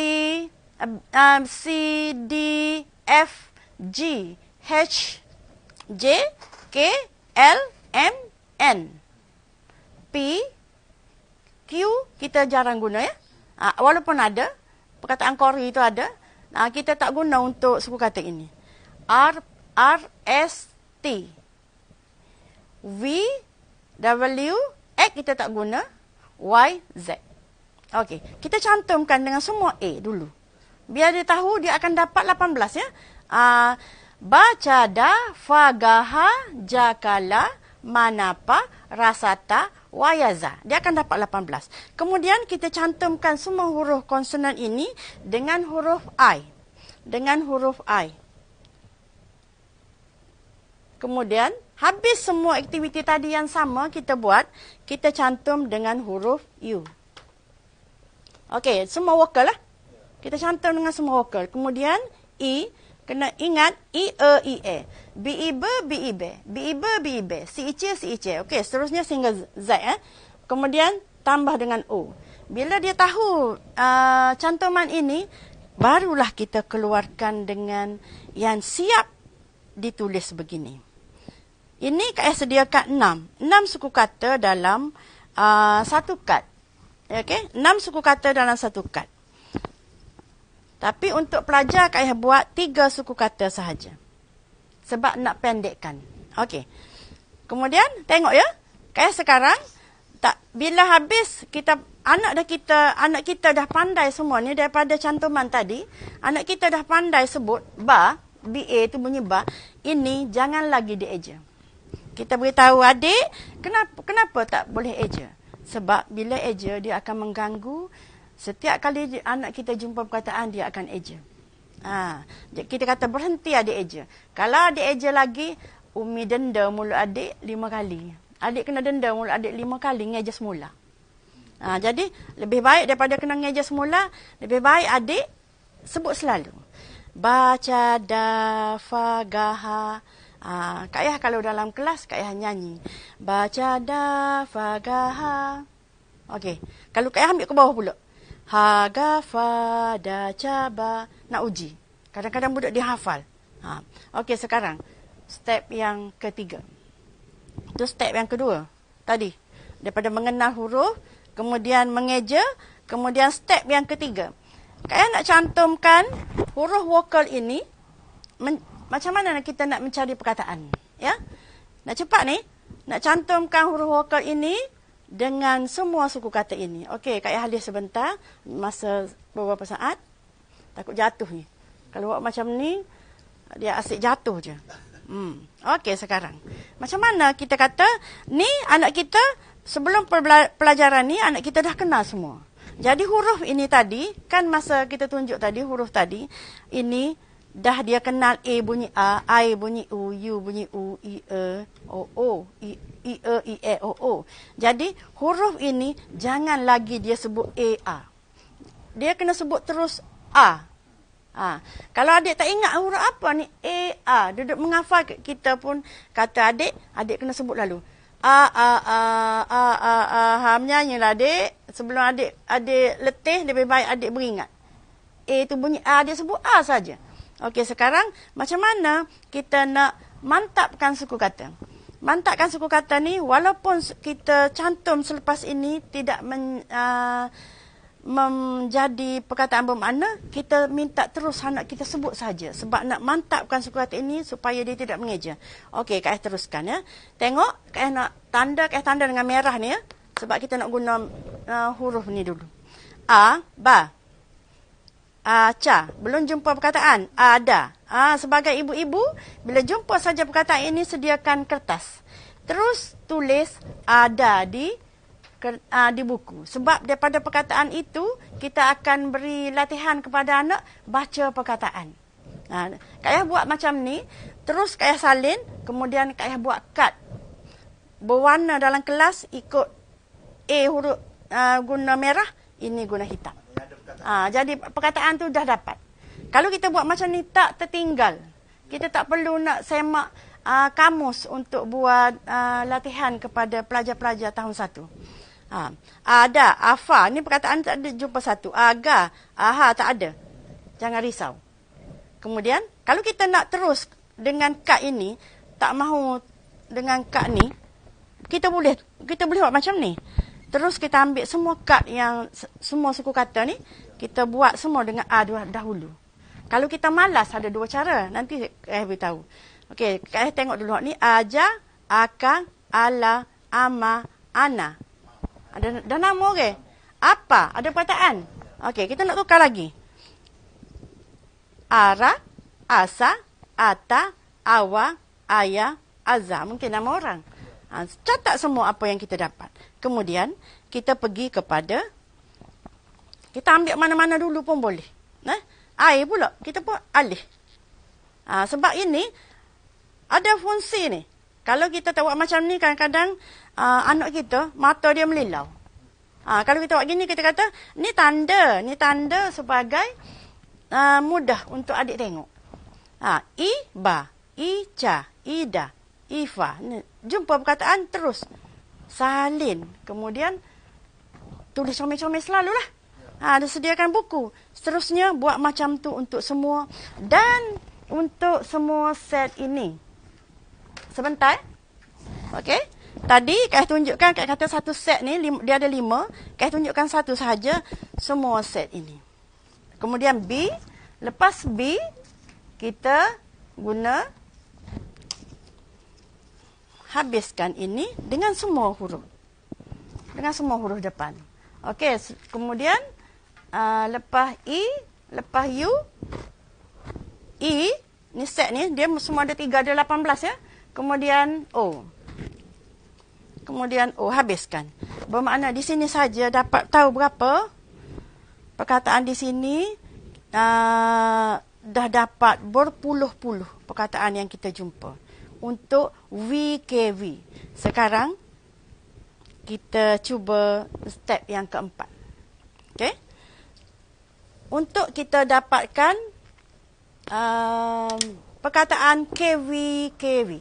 Speaker 2: D, F, G, H, J, K, L, M, N. P, Q, kita jarang guna ya. Walaupun ada, perkataan Kori itu ada, kita tak guna untuk suku kata ini. R, S, T. V, W, X kita tak guna. Y, Z. Okey, kita cantumkan dengan semua A dulu. Biar dia tahu dia akan dapat 18 ya. Baca da, fagaha, jakala, manapa, rasata, wayaza. Dia akan dapat 18. Kemudian kita cantumkan semua huruf konsonan ini dengan huruf I. Dengan huruf I. Kemudian habis semua aktiviti tadi yang sama kita buat, kita cantum dengan huruf U. Okey, semua vokal lah. Kita cantum dengan semua vokal. Kemudian E, kena ingat I, E, I, E. B, I, B, B, I, B. B, I, B, B, I, B. C, I, C, C, I, C. Okey, seterusnya sehingga Z. Kemudian tambah dengan O. Bila dia tahu cantuman ini, barulah kita keluarkan dengan yang siap ditulis begini. Ini Kak sediakan 6 suku kata dalam satu kad. Okey, 6 suku kata dalam satu kad. Tapi untuk pelajar Kak buat 3 suku kata sahaja. Sebab nak pendekkan. Okey. Kemudian tengok ya. Kak sekarang bila habis anak kita dah pandai semua ni daripada cantuman tadi, anak kita dah pandai sebut ba, BA tu bunyi ba. Ini jangan lagi dieja. Kita beritahu adik, kenapa tak boleh eja? Sebab bila eja, dia akan mengganggu. Setiap kali anak kita jumpa perkataan, dia akan eja. Kita kata berhenti adik eja. Kalau adik eja lagi, Umi denda mulut adik 5 kali. Adik kena denda mulut adik 5 kali, ngeja semula. Jadi, lebih baik daripada kena ngeja semula, lebih baik adik sebut selalu. Baca, da, fa, gaha, Kak Ayah kalau dalam kelas, Kak Ayah nyanyi. Baca da, fa, ga, ha. Okey. Kalau Kak Ayah ambil ke bawah pula. Ha, ga, fa, da, ca, ba. Nak uji. Kadang-kadang budak dia hafal. Okey, sekarang. Step yang ketiga. Itu step yang kedua. Tadi. Daripada mengenal huruf, kemudian mengeja, kemudian step yang ketiga. Kak Ayah nak cantumkan huruf vokal ini. Macam mana kita nak mencari perkataan? Ya? Nak cepat ni. Nak cantumkan huruf vokal ini dengan semua suku kata ini. Okey, Kak Ayah halis sebentar. Masa beberapa saat. Takut jatuh ni. Kalau buat macam ni, dia asyik jatuh je. Okey, sekarang. Macam mana kita kata, ni anak kita, sebelum pelajaran ni, anak kita dah kenal semua. Jadi huruf ini tadi, kan masa kita tunjuk tadi, huruf tadi, ini dah dia kenal A bunyi A, I bunyi U, U bunyi U, I, E, O, O, I, E, O, O. Jadi huruf ini jangan lagi dia sebut A. Dia kena sebut terus A. Kalau adik tak ingat huruf apa ni, A. Duduk menghafal, kita pun kata adik kena sebut lalu. Menyanyilah adik. Sebelum adik letih, lebih baik adik beringat. A tu bunyi A, dia sebut A saja. Okey, sekarang macam mana kita nak mantapkan suku kata? Mantapkan suku kata ni, walaupun kita cantum selepas ini tidak menjadi perkataan bermakna, kita minta terus anak kita sebut saja. Sebab nak mantapkan suku kata ini supaya dia tidak mengeja. Okey, Kak Ayah teruskan ya. Tengok, Kak Ayah nak tanda, Kak Ayah tanda dengan merah ni ya. Sebab kita nak guna huruf ni dulu. A, ba. Ca. Belum jumpa perkataan. Ada. Sebagai ibu-ibu, bila jumpa saja perkataan ini, sediakan kertas. Terus tulis ada di buku. Sebab daripada perkataan itu, kita akan beri latihan kepada anak baca perkataan. Kak Ayah buat macam ni. Terus Kak Ayah salin. Kemudian Kak Ayah buat kad. Berwarna dalam kelas ikut A huruf guna merah, ini guna hitam. Jadi perkataan tu dah dapat. Kalau kita buat macam ni tak tertinggal. Kita tak perlu nak semak kamus untuk buat latihan kepada pelajar-pelajar tahun 1. Ada, afa, ni perkataan tak ada jumpa satu. Aga, aha, tak ada. Jangan risau. Kemudian, kalau kita nak terus dengan kad ini, tak mahu dengan kad ni, kita boleh buat macam ni. Terus kita ambil semua kad yang, semua suku kata ni, kita buat semua dengan A dahulu. Kalau kita malas, ada dua cara. Nanti saya beritahu. Okey, saya tengok dulu ni. Aja, aka, ala, ama, ana. Dah nama okey? Apa? Ada perkataan? Okey, kita nak tukar lagi. Ara, asa, ata, awa, aya, aza. Mungkin nama orang. Catat semua apa yang kita dapat. Kemudian, kita pergi kepada, kita ambil mana-mana dulu pun boleh. Air pula, kita pun alih. Sebab ini, ada fungsi ni. Kalau kita tak buat macam ni, kadang-kadang anak kita, mata dia melilau. Kalau kita buat gini, kita kata, ni tanda sebagai mudah untuk adik tengok. Iba, ica, ida, ifa. Jumpa perkataan terus. Salin. Kemudian, tulis comel-comel selalulah. Ada sediakan buku. Seterusnya, buat macam tu untuk semua. Dan untuk semua set ini. Sebentar. Okey. Tadi, Kak tunjukkan, Kak kata satu set ni, dia ada 5. Kak tunjukkan satu sahaja, semua set ini. Kemudian B. Lepas B, kita guna habiskan ini dengan semua huruf. Dengan semua huruf depan. Okey, kemudian lepas I, lepas U, I, ni set ni, dia semua ada 3, ada 18 ya. Kemudian O. Kemudian O, habiskan. Bermakna di sini saja dapat tahu berapa perkataan di sini dah dapat berpuluh-puluh perkataan yang kita jumpa. Untuk VKV. Sekarang, kita cuba step yang keempat. Okey? Untuk kita dapatkan perkataan kewi-kewi.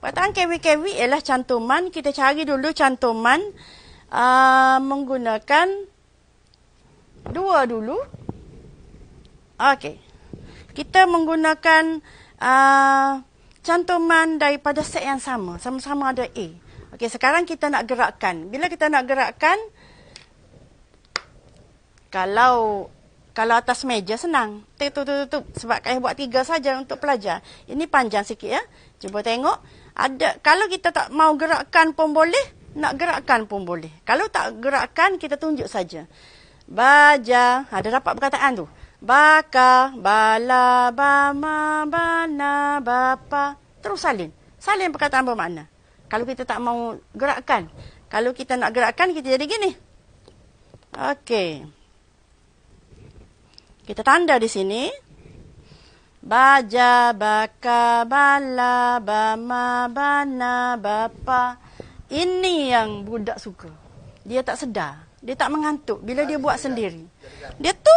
Speaker 2: Perkataan kewi-kewi ialah cantuman. Kita cari dulu cantuman menggunakan dua dulu. Okey. Kita menggunakan cantuman daripada set yang sama. Sama-sama ada A. Okey, sekarang kita nak gerakkan. Bila kita nak gerakkan, kalau atas meja senang. Tutup. Sebab saya buat 3 saja untuk pelajar. Ini panjang sikit ya. Cuba tengok. Kalau kita tak mau gerakkan pun boleh. Nak gerakkan pun boleh. Kalau tak gerakkan, kita tunjuk saja. Baja. Ada dapat perkataan tu. Baka, bala, bama, bana, bapa. Terus salin. Salin perkataan bermakna. Kalau kita tak mau gerakkan. Kalau kita nak gerakkan, kita jadi gini. Okey. Kita tanda di sini. Baja, baka, bala, bama, bana, bapa. Ini yang budak suka. Dia tak sedar. Dia tak mengantuk bila dia buat sendiri. Dia tup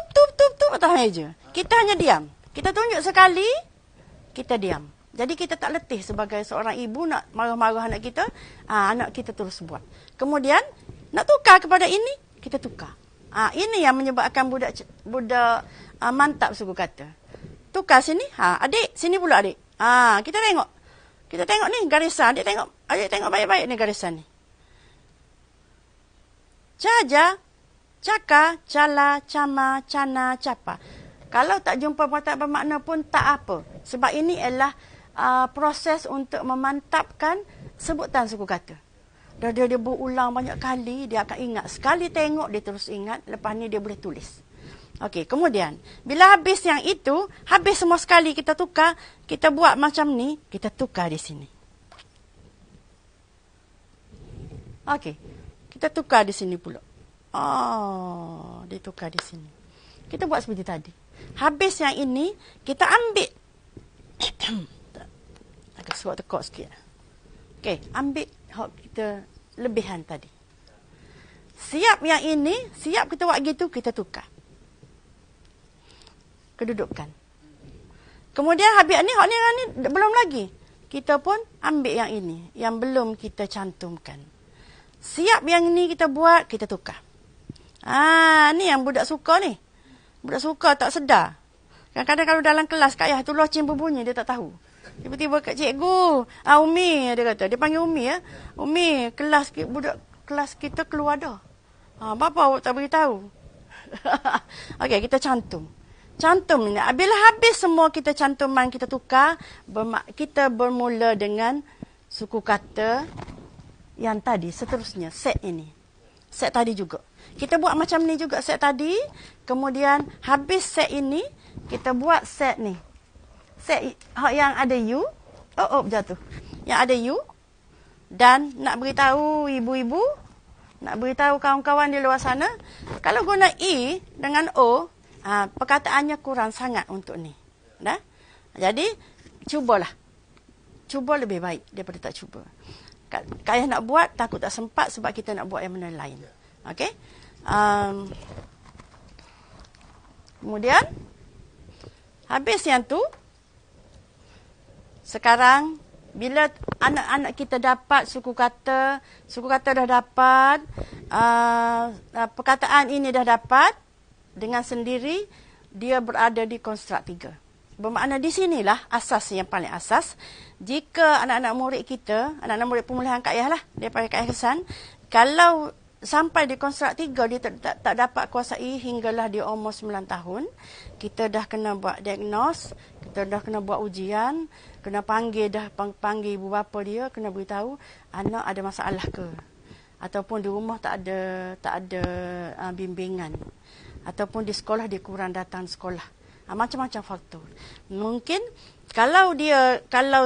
Speaker 2: atas meja. Kita hanya diam. Kita tunjuk sekali, kita diam. Jadi kita tak letih sebagai seorang ibu nak marah-marah anak kita. Anak kita terus buat. Kemudian, nak tukar kepada ini, kita tukar. Ini yang menyebabkan budak mantap suku kata. Tukar sini. Adik, sini pula adik. Kita tengok. Kita tengok ni garisan. Adik tengok baik-baik ni garisan ni. Caja, caka, cala, cama, cana, capa. Kalau tak jumpa perkataan bermakna pun tak apa. Sebab ini adalah proses untuk memantapkan sebutan suku kata. Dia berulang banyak kali, dia akan ingat. Sekali tengok, dia terus ingat. Lepas ni dia boleh tulis. Okey, kemudian, bila habis yang itu, habis semua sekali kita tukar, kita buat macam ni, kita tukar di sini. Okey, kita tukar di sini pula. Ditukar di sini. Kita buat seperti tadi. Habis yang ini, kita ambil. Agak suat tekuk sikit. Okey, ambil hak kita lebihan tadi. Siap yang ini, siap kita buat gitu, kita tukar. Kedudukan. Kemudian habis ni, hak ni belum lagi. Kita pun ambil yang ini, yang belum kita cantumkan. Siap yang ini kita buat, kita tukar. Ni yang budak suka ni. Budak suka tak sedar. Kadang-kadang kalau dalam kelas, Kak Ayah tu loceng berbunyi, dia tak tahu. Tiba-tiba kat cikgu, Umi, dia kata. Dia panggil Umi ya. Umi, budak kelas kita keluar dah. Bapa awak tak beritahu. Okey, kita cantum. Cantum ni. Bila habis semua kita cantuman, kita tukar, kita bermula dengan suku kata yang tadi, seterusnya, set ini. Set tadi juga. Kita buat macam ni juga set tadi. Kemudian, habis set ini, kita buat set ni. Set yang ada U. Jatuh. Yang ada U. Dan nak beritahu ibu-ibu, nak beritahu kawan-kawan di luar sana, kalau guna I dengan O, perkataannya kurang sangat untuk ni. Dah? Jadi, cubalah. Cuba lebih baik daripada tak cuba. Kak Ayah nak buat, takut tak sempat sebab kita nak buat yang benda lain. Okey? Kemudian, habis yang tu, sekarang, bila anak-anak kita dapat suku kata dah dapat, perkataan ini dah dapat, dengan sendiri, dia berada di konstruk 3. Bermakna di sinilah asas yang paling asas. Jika anak-anak murid kita, anak-anak murid pemulihan Kak Ayah lah, daripada Kak Ayah Kesan, kalau sampai di konstruk 3 dia tak dapat kuasai hinggalah dia umur 9 tahun, kita dah kena buat diagnos, kita dah kena buat ujian, kena panggil ibu bapa dia, kena beritahu anak ada masalah ke, ataupun di rumah tak ada bimbingan, ataupun di sekolah dia kurang datang sekolah. Macam-macam faktor. Mungkin kalau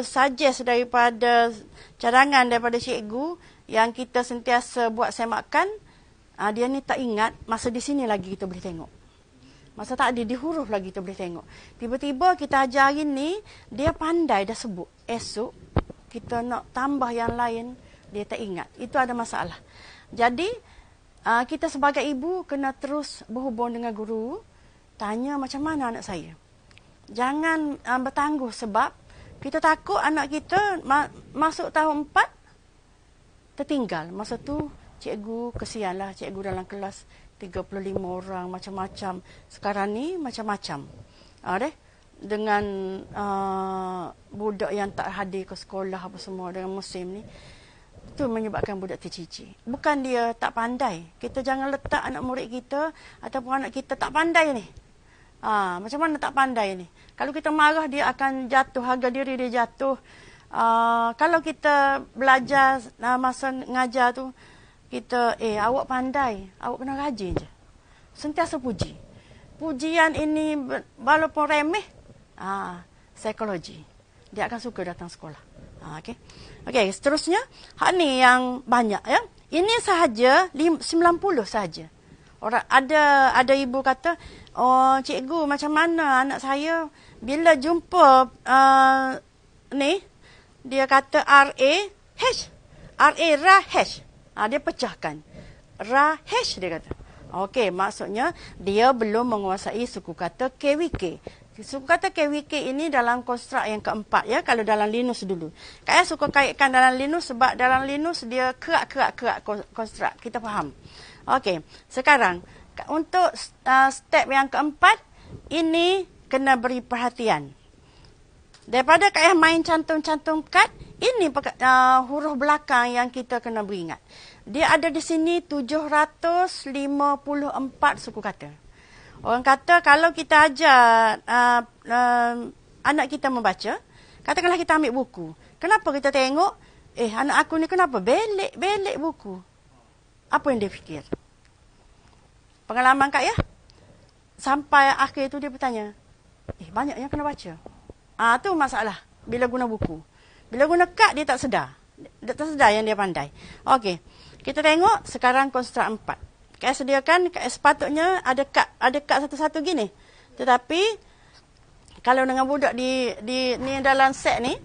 Speaker 2: suggest daripada cadangan daripada cikgu yang kita sentiasa buat semakan, dia ni tak ingat, masa di sini lagi kita boleh tengok. Masa tak ada di huruf lagi kita boleh tengok. Tiba-tiba kita ajar hari ni, dia pandai dah sebut. Esok kita nak tambah yang lain, dia tak ingat. Itu ada masalah. Jadi kita sebagai ibu kena terus berhubung dengan guru, tanya macam mana anak saya. Jangan bertangguh sebab kita takut anak kita masuk tahun 4 tertinggal. Masa tu cikgu kesianlah, cikgu dalam kelas 35 orang macam-macam. Sekarang ni macam-macam. Dengan budak yang tak hadir ke sekolah apa semua dengan musim ni, itu menyebabkan budak tercicir. Bukan dia tak pandai. Kita jangan letak anak murid kita ataupun anak kita tak pandai ni. Macam mana tak pandai ni? Kalau kita marah, dia akan jatuh, harga diri dia jatuh. Kalau kita belajar masa ngajar tu, kita, awak pandai, awak kena rajin je. Sentiasa puji. Pujian ini walaupun remeh, psikologi. Dia akan suka datang sekolah. Okey, seterusnya, hak ni yang banyak ya. Ini sahaja 90 sahaja. Orang ada ibu kata, "Oh, cikgu, macam mana anak saya bila jumpa ni, dia kata R-A-H. R-A-H. Dia pecahkan. Ra-H dia kata. Okey, maksudnya dia belum menguasai suku kata KWK. Suku kata KWK ini dalam konstruk yang keempat ya, kalau dalam Linus dulu. Saya suka kaitkan dalam Linus sebab dalam Linus dia kerak konstruk. Kita faham. Okey, sekarang untuk step yang keempat, ini kena beri perhatian. Daripada saya main cantum-cantum kad, ini huruf belakang yang kita kena beringat. Dia ada di sini 754 suku kata. Orang kata kalau kita ajar anak kita membaca, katakanlah kita ambil buku. Kenapa kita tengok, anak aku ni kenapa belik buku? Apa yang dia fikir? Pengalaman Kak ya? Sampai akhir tu dia bertanya, banyak yang kena baca. Tu masalah bila guna buku. Bila guna kad dia tak sedar. Dia tak sedar yang dia pandai. Okey. Kita tengok sekarang konstruk 4. Kak sediakan, sepatutnya ada kad satu-satu gini. Tetapi kalau dengan budak di ni dalam set ni,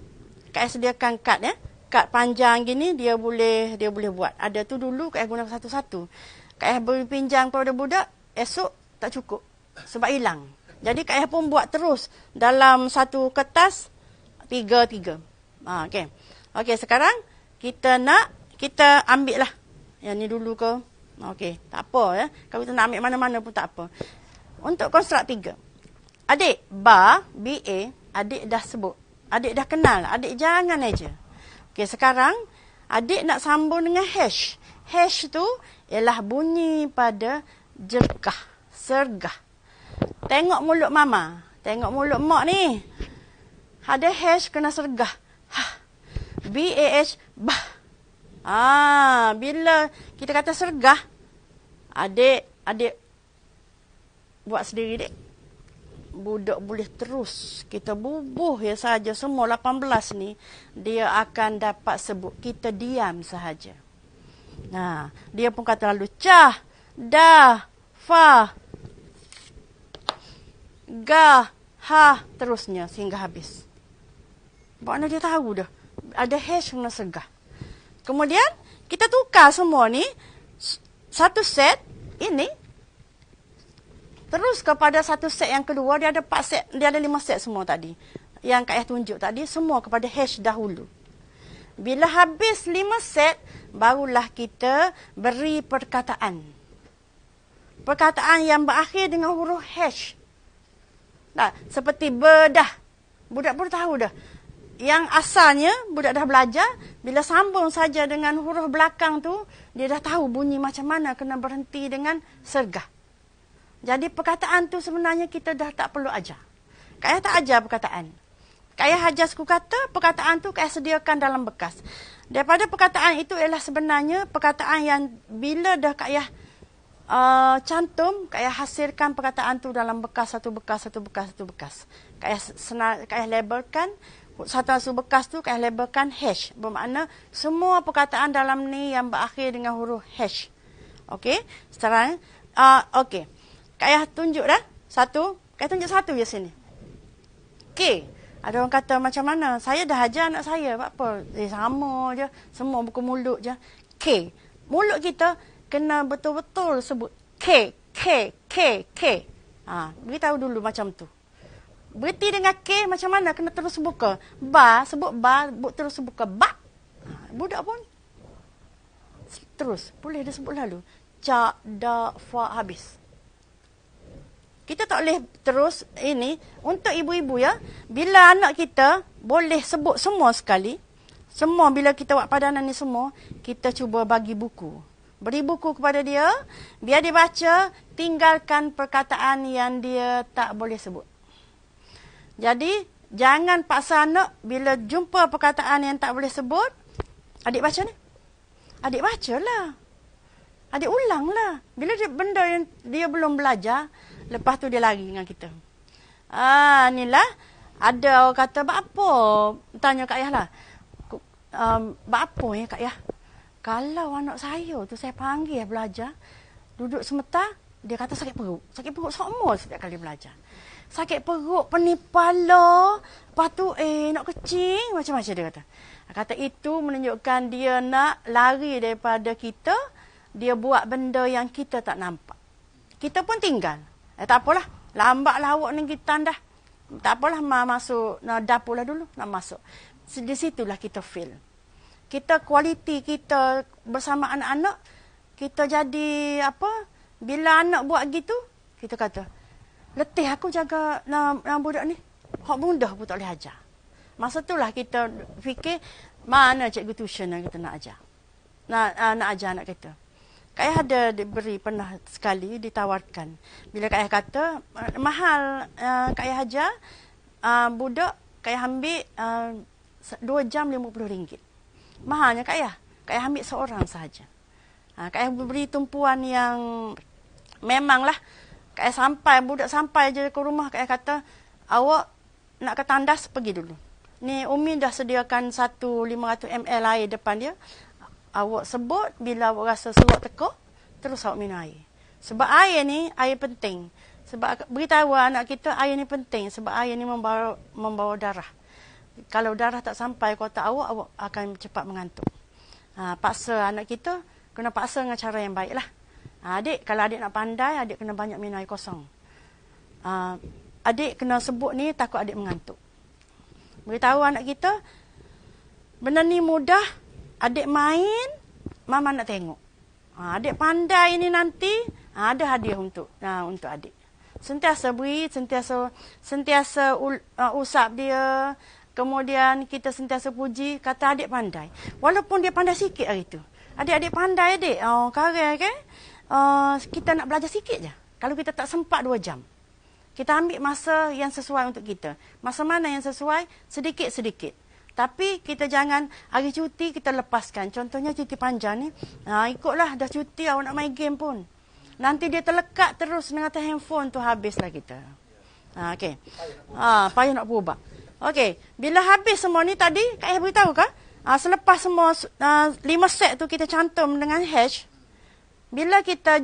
Speaker 2: Kak sediakan kad ya. Kad panjang gini dia boleh buat. Ada tu dulu Kak guna satu-satu. Kak beri pinjam kepada budak, esok tak cukup sebab hilang. Jadi Kak pun buat terus dalam satu kertas 3. Okey. Okey, sekarang kita ambil lah. Yang ni dulu ke? Okey, tak apa ya. Kalau kita nak ambil mana-mana pun tak apa. Untuk konstruk 3. Adik, BA, adik dah sebut. Adik dah kenal. Adik jangan aja. Okey, sekarang adik nak sambung dengan hash. Hash tu ialah bunyi pada jerkah, sergah. Tengok mulut mama, tengok mulut mak ni. Ada hash kena sergah. B-A-H, bah. Bila kita kata sergah, adik buat sendiri dek. Budak boleh terus kita bubuh ya sahaja semua 18 ni, dia akan dapat sebut. Kita diam sahaja. Dia pun kata lalu cah, dah, fa, ga, ha, terusnya sehingga habis. Maknanya dia tahu dah. Ada hash kena sergah. Kemudian kita tukar semua ni, satu set ini terus kepada satu set yang kedua. Dia ada 4 set, dia ada 5 set semua tadi. Yang Kak tunjuk tadi semua kepada hash dahulu. Bila habis 5 set, barulah kita beri perkataan. Perkataan yang berakhir dengan huruf hash. Seperti bedah. Budak pun tahu dah. Yang asalnya budak dah belajar, bila sambung saja dengan huruf belakang tu, dia dah tahu bunyi macam mana kena berhenti dengan sergah. Jadi perkataan tu sebenarnya kita dah tak perlu ajar. Kak tak ajar perkataan. Kak ajar suku kata, perkataan tu Kak sediakan dalam bekas. Daripada perkataan itu ialah sebenarnya perkataan yang bila dah Kak cantum, Kak hasilkan perkataan tu dalam bekas, satu bekas. Kak labelkan satu bekas tu, Kak labelkan hash. Bermakna semua perkataan dalam ni yang berakhir dengan huruf hash. Okey, sekarang okey. Kak tunjuk dah satu. Kak tunjuk satu je sini. K. Ada orang kata macam mana? Saya dah ajar anak saya. Apa? Sama je. Semua buku mulut je. K. Mulut kita kena betul-betul sebut K. Beritahu dulu macam tu. Berhenti dengan K macam mana? Kena terus buka. Ba, sebut ba, terus buka. Ba. Budak pun terus. Boleh dia sebut lalu. Ca, da, fa, habis. Kita tak boleh terus ini. Untuk ibu-ibu ya, bila anak kita boleh sebut semua sekali, semua bila kita buat padanan ni semua, kita cuba bagi buku. Beri buku kepada dia, biar dia baca, tinggalkan perkataan yang dia tak boleh sebut. Jadi, jangan paksa anak bila jumpa perkataan yang tak boleh sebut, adik baca ni. Adik bacalah. Adik ulanglah. Bila dia benda yang dia belum belajar, lepas tu dia lari dengan kita. Inilah, ada orang kata, "Bak apa?" Tanya Kak Yah lah. "Bak apa ya Kak Yah? Kalau anak saya tu saya panggil belajar, duduk sementara, dia kata sakit perut. Sakit perut semua setiap kali belajar. Sakit perut, pening kepala, lepas tu nak kecing, macam-macam dia kata. Kata itu menunjukkan dia nak lari daripada kita, dia buat benda yang kita tak nampak. Kita pun tinggal. Tak apalah, lambatlah awak ni kita dah. Tak apalah, masuk dapur lah dulu, nak masuk. Di situlah kita feel. Kita kualiti kita bersama anak-anak, kita jadi apa? Bila anak buat gitu, kita kata, letih aku jaga budak ni. Hak bunda pun tak boleh ajar. Masa itulah kita fikir, mana cikgu tuition yang kita nak ajar. Nak ajar anak kita. Kak Yah ada pernah sekali ditawarkan. Bila Kak Yah kata, mahal Kak Yah ajar, budak Kak Yah ambil 2 jam RM50. Mahalnya Kak Yah. Kak Yah ambil seorang sahaja. Kak Yah beri tumpuan yang memanglah. Kak Yah budak sampai je ke rumah, Kak Yah kata, awak nak ke tandas, pergi dulu. Ni Umi dah sediakan 500 ml air depan dia. Awak sebut, bila awak rasa serut tekuk, terus awak minum air. Sebab air ni, air penting. Sebab beritahu anak kita, air ni penting. Sebab air ni membawa darah. Kalau darah tak sampai ke otak awak, awak akan cepat mengantuk. Paksa anak kita, kena paksa dengan cara yang baik lah. Adik, kalau adik nak pandai, adik kena banyak minum air kosong. Adik kena sebut ni, takut adik mengantuk. Beritahu anak kita, benda ni mudah, adik main, mama nak tengok. Adik pandai ni nanti, ada hadiah untuk adik. Sentiasa beri, sentiasa usap dia. Kemudian kita sentiasa puji, kata adik pandai. Walaupun dia pandai sikit hari tu. Adik-adik pandai adik. Karya kan? Kita nak belajar sikit je. Kalau kita tak sempat 2 jam. Kita ambil masa yang sesuai untuk kita. Masa mana yang sesuai? Sedikit-sedikit. Tapi kita jangan hari cuti kita lepaskan. Contohnya cuti panjang ni. Ikutlah dah cuti awak nak main game pun. Nanti dia terlekat terus dengan handphone tu, habislah kita. Okey. Payah nak berubah. Okey, bila habis semua ni tadi, Kak Yah beritahu ke? Selepas semua 5 set tu kita cantum dengan hash, bila kita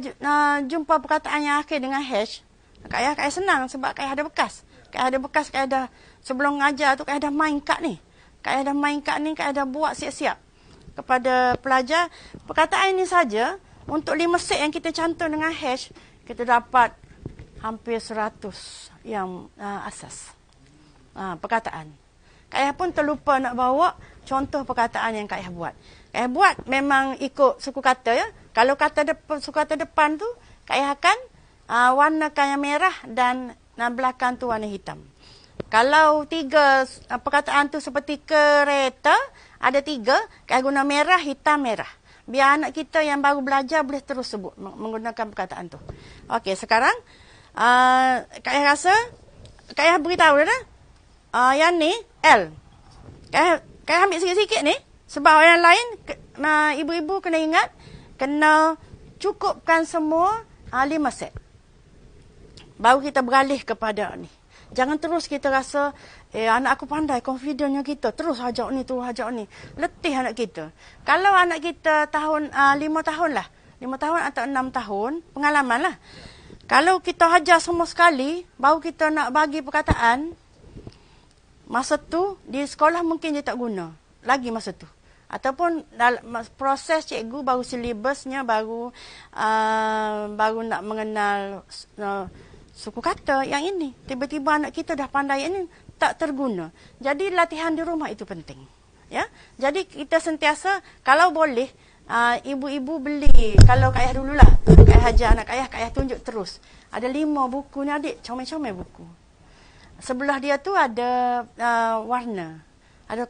Speaker 2: jumpa perkataan yang akhir dengan hash, Kak Yah senang sebab Kak Yah ada bekas. Kak Yah ada bekas, Kak Yah dah, sebelum mengajar tu Kak Yah dah main kad ni. Kak Yah dah main kad ni, Kak Yah dah buat siap-siap kepada pelajar. Perkataan ini saja, untuk 5 set yang kita cantum dengan hash, kita dapat hampir 100 yang asas. Perkataan. Kak Yah pun terlupa nak bawa contoh perkataan yang Kak Yah buat. Kak Yah buat memang ikut suku kata ya. Kalau suku kata depan tu, Kak Yah akan warnakan yang merah dan belakang tu warna hitam. Kalau 3 perkataan tu seperti kereta, ada 3, Kak Yah guna merah, hitam, merah. Biar anak kita yang baru belajar boleh terus sebut menggunakan perkataan tu. Okey, sekarang Kak Yah rasa, Kak Yah beritahu dah. Yang ni, L. Kak Yah ambil sikit-sikit ni. Sebab yang lain, ibu-ibu kena ingat, kena cukupkan semua 5 set. Baru kita beralih kepada ni. Jangan terus kita rasa, anak aku pandai, confidentnya kita. Terus ajak ni, terus ajak ni. Letih anak kita. Kalau anak kita 5 tahun lah. 5 tahun atau 6 tahun, pengalaman lah. Kalau kita ajar semua sekali, baru kita nak bagi perkataan, masa tu, di sekolah mungkin dia tak guna. Lagi masa tu. Ataupun proses cikgu baru silibusnya, baru nak mengenal suku kata yang ini. Tiba-tiba anak kita dah pandai ini tak terguna. Jadi latihan di rumah itu penting. Ya, jadi kita sentiasa kalau boleh ibu-ibu beli, kalau Kak Ayah dululah, Kak Ayah ajar anak Kak Ayah tunjuk terus. Ada 5 buku ni adik, comel-comel buku. Sebelah dia tu ada warna, ada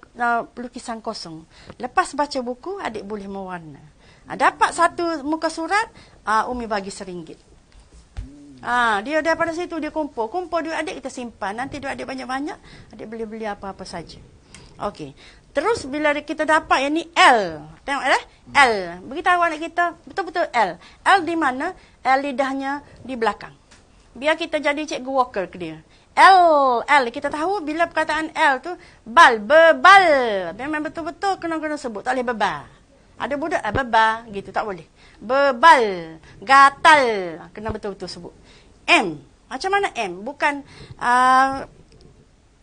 Speaker 2: lukisan kosong. Lepas baca buku, adik boleh mewarna. Dapat satu muka surat, Umi bagi RM1. Dia daripada situ dia kumpul duit adik kita simpan. Nanti duit adik banyak-banyak, adik beli apa-apa saja. Okey. Terus bila kita dapat yang ni L. Tengok L. Beritahu anak kita betul-betul L. L di mana? L lidahnya di belakang. Biar kita jadi cikgu Walker ke dia. L. Kita tahu bila perkataan L tu bebal. Memang betul-betul kena sebut. Tak boleh bebal. Ada budak bebal gitu, tak boleh. Bebal, gatal, kena betul-betul sebut. M. Macam mana M? Bukan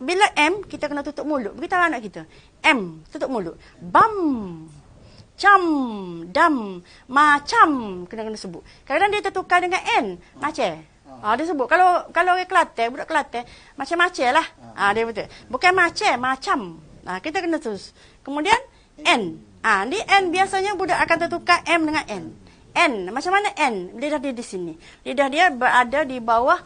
Speaker 2: bila M kita kena tutup mulut. Beritahu anak kita. M, tutup mulut. Bam, cam, dam, macam kena sebut. Kadang-kadang dia tertukar dengan N, macam. Dia sebut. Kalau orang Kelantan, budak Kelantan, macam-macam lah. Dia betul. Bukan macam. Kita kena terus. Kemudian N. Ni N biasanya budak akan tertukar M dengan N. N. Macam mana N? Lidah dia di sini. Lidah dia berada di bawah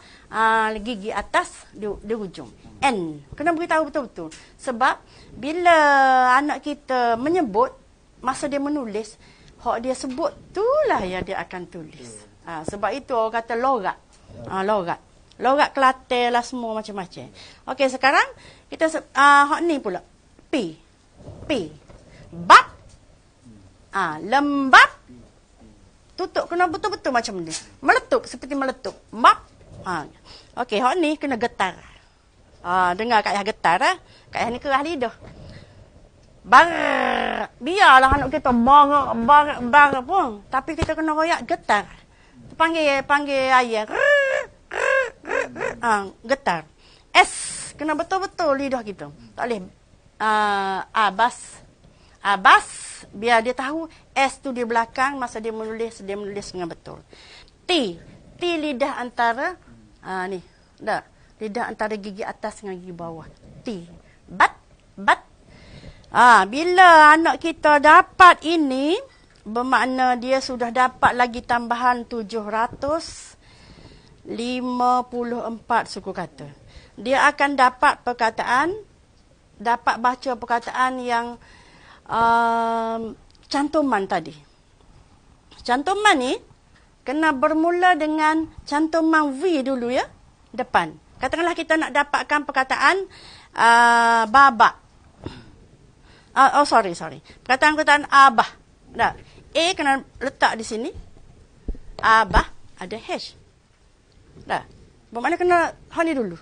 Speaker 2: gigi atas di hujung. N. Kena beritahu betul-betul. Sebab bila anak kita menyebut, masa dia menulis, hak dia sebut itulah yang dia akan tulis. Sebab itu orang kata logat. Logat Kelantan lah semua macam-macam. Okey, sekarang kita hak ni pula. P. Bab. Lembab. Tutup kena betul-betul macam ni. Meletup seperti meletup. Bab. Okey, hak ni kena getar. Dengar Kak Ayah getar. Kak Ayah ni kerah lidah. Bar. Biarlah anak kita bar pun. Tapi kita kena royak getar. Panggil ayah. Getar. S. Kena betul-betul lidah kita. Tak boleh. Abas. Biar dia tahu S tu di belakang. Masa dia menulis dengan betul. T. T lidah antara. Ni. Dah. Lidah antara gigi atas dengan gigi bawah. T. Bat. Bila anak kita dapat ini, bermakna dia sudah dapat lagi tambahan 754 suku kata. Dia akan dapat perkataan, dapat baca perkataan yang cantuman tadi. Cantuman ni kena bermula dengan cantuman V dulu ya, depan. Katakanlah kita nak dapatkan perkataan babak. Sorry. Perkataan abah. Dah. A kena letak di sini. Abah ada H. Dah. Bermakna kena ni dulu.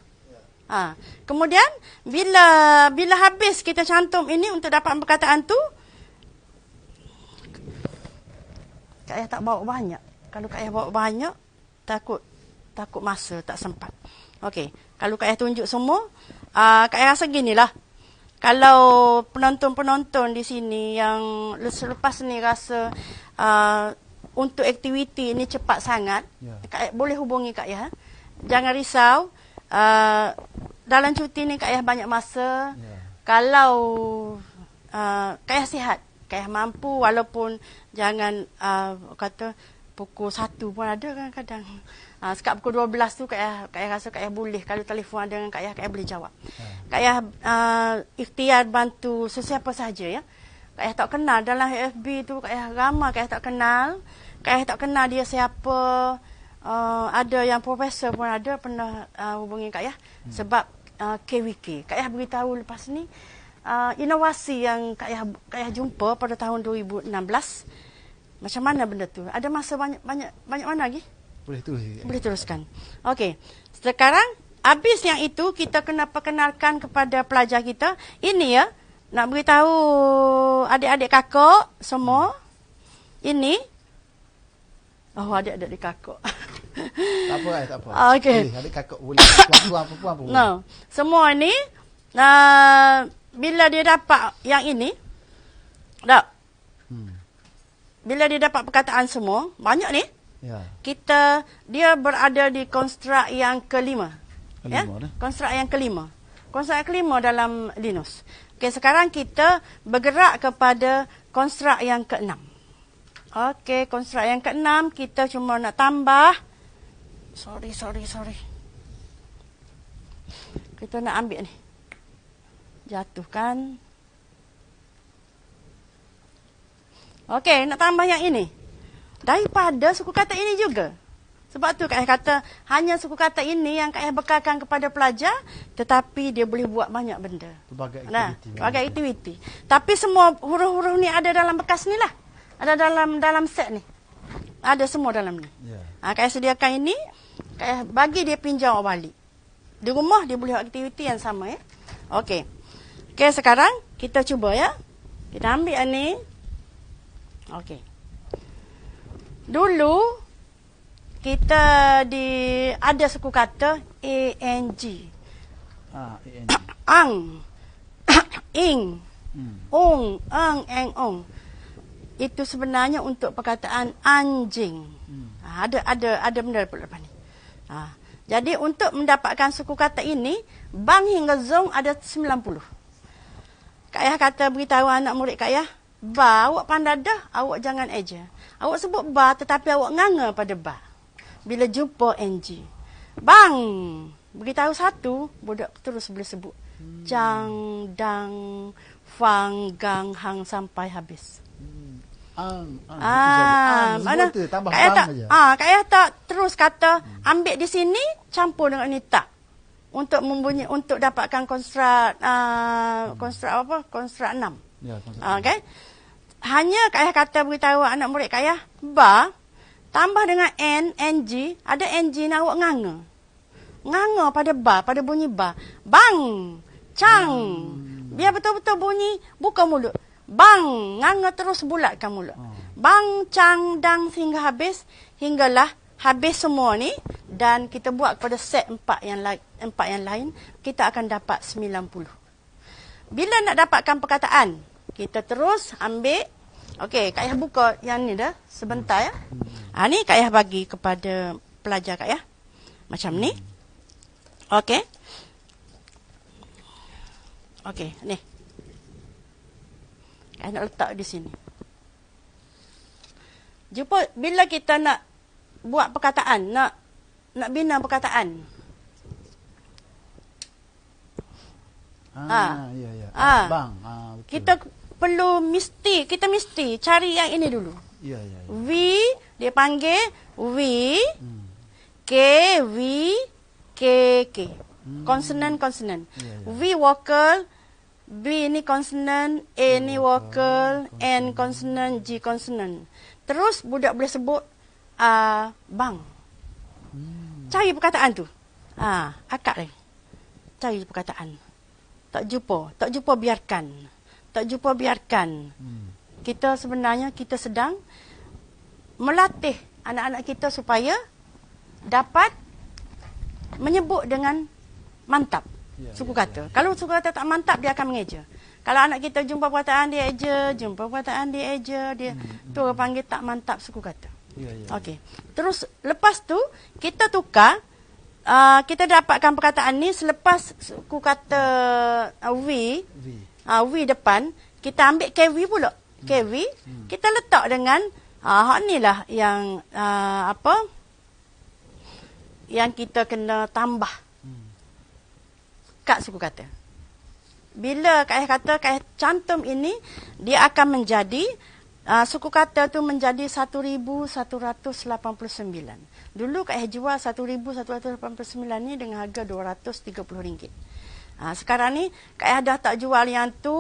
Speaker 2: Kemudian bila habis kita cantum ini untuk dapat perkataan tu, Kak Ayah tak bawa banyak. Kalau Kak Ayah bawa banyak, takut masa tak sempat. Okey, kalau Kak Ayah tunjuk semua, Kak Ayah rasa ginilah. Kalau penonton-penonton di sini yang selepas ni rasa untuk aktiviti ni cepat sangat, Kak Ayah boleh hubungi Kak Ayah. Jangan risau. Dalam cuti ni Kak Ayah banyak masa. Kalau Kak Ayah sihat, Kak Ayah mampu walaupun jangan kata pukul 1 pun ada kadang-kadang. Sekat pukul 12 tu Kak Ayah rasa Kak Ayah boleh. Kalau telefon dengan Kak Ayah boleh jawab. Kak Ayah ikhtiar bantu sesiapa sahaja ya. Kak Ayah tak kenal dalam FB tu, Kak Ayah ramai Kak Ayah tak kenal. Kak Ayah tak kenal dia siapa. Ada yang profesor pun ada pernah hubungi Kak Ayah sebab KWK. Kak Ayah beritahu lepas ni inovasi yang Kak Ayah jumpa pada tahun 2016. Macam mana benda tu? Ada masa banyak mana lagi? Boleh teruskan. Okey. Sekarang habis yang itu kita kena perkenalkan kepada pelajar kita. Ini ya, nak beritahu adik-adik kakak semua. Ini. Adik-adik kakak.
Speaker 1: Tak apa.
Speaker 2: Okey.
Speaker 1: Adik kakak boleh. Puan pun.
Speaker 2: No. Semua ni bila dia dapat yang ini. Bila dia dapat perkataan semua, banyak ni.
Speaker 1: Ya.
Speaker 2: Dia berada di konstruk yang kelima. Ya?
Speaker 1: Kelima, dah.
Speaker 2: Konstruk yang kelima. Konstruk yang kelima dalam Linux. Okey, sekarang kita bergerak kepada konstruk yang keenam. Okey, konstruk yang keenam kita cuma nak tambah. Sorry. Kita nak ambil ni. Jatuhkan. Okey, nak tambah yang ini. Daripada suku kata ini juga. Sebab tu Kak kata hanya suku kata ini yang Kak bekalkan kepada pelajar, tetapi dia boleh buat banyak benda. Sebagai aktiviti. Tapi semua huruf-huruf ni ada dalam bekas ni lah. Ada dalam set ni. Ada semua dalam ni. Yeah. Kak sediakan ini, Kak bagi dia pinjau balik. Di rumah dia boleh buat aktiviti yang sama ya. Okey. Okey, sekarang kita cuba ya. Kita ambil yang ni. Okey. Dulu kita ada suku kata ANG.
Speaker 1: ANG.
Speaker 2: Ang. Ing. Ong, ang, eng, ong. Itu sebenarnya untuk perkataan anjing. Ada benda lepas ni. Jadi untuk mendapatkan suku kata ini, bang hingga zong ada 90. Kak Ayah kata beritahu anak murid Kak Ayah, ba, awak pandai dah, awak jangan eja. Awak sebut ba tetapi awak nganga pada ba. Bila jumpa NG. Bang, beritahu satu, budak terus boleh sebut. Jang, dang, fang, gang, hang sampai habis.
Speaker 1: Mana? Tambah bang aja.
Speaker 2: Kak Ayah tak terus kata ambil di sini campur dengan ni tak. Untuk untuk dapatkan konstruk konstruk 6. Ya, okey. Hanya Kak Ayah kata beritahu anak murid Kak Ayah, ba tambah dengan n, ng, ada ng nak awak nganga. Nganga pada ba, pada bunyi ba. Bang, cang. Biar betul-betul bunyi, buka mulut. Bang, nganga terus bulatkan mulut. Bang, cang, dang sehingga habis. Hinggalah habis semua ni. Dan kita buat kepada set 4 yang lain. Kita akan dapat 90. Bila nak dapatkan perkataan, kita terus ambil. Okey, Kak Ayah buka yang ni dah. Sebentar ya. Ni Kak Ayah bagi kepada pelajar Kak Ayah. Macam ni. Okey. Okey, ni. Kak nak letak di sini. Jumpa bila kita nak buat perkataan, nak bina perkataan.
Speaker 1: Ya. Bang.
Speaker 2: Kita perlu kita mesti cari yang ini dulu.
Speaker 1: Ya.
Speaker 2: V dia panggil V, K, V, K. Konsonan.
Speaker 1: Ya.
Speaker 2: V vokal, B ni konsonan, A ni vokal, N konsonan, G konsonan. Terus budak boleh sebut bang. Cari perkataan tu. Akak ni. Cari perkataan. Tak jumpa biarkan. Kita sebenarnya kita sedang melatih anak-anak kita supaya dapat menyebut dengan mantap. Suku kata. Kalau suku kata tak mantap, dia akan mengeja. Kalau anak kita jumpa perkataan dia eja, dia tu orang panggil tak mantap suku kata. Okey. Terus lepas tu kita tukar, kita dapatkan perkataan ni selepas suku kata V depan, kita ambil KV pula. KV kita letak dengan hak nilah yang yang kita kena tambah kat suku kata. Bila Kak Ayah kata, Kak Ayah cantum ini, dia akan menjadi, suku kata tu menjadi 1,189. Dulu Kak Ayah jual 1,189 ni dengan harga RM230. Sekarang ni Kak Ayah dah tak jual yang tu,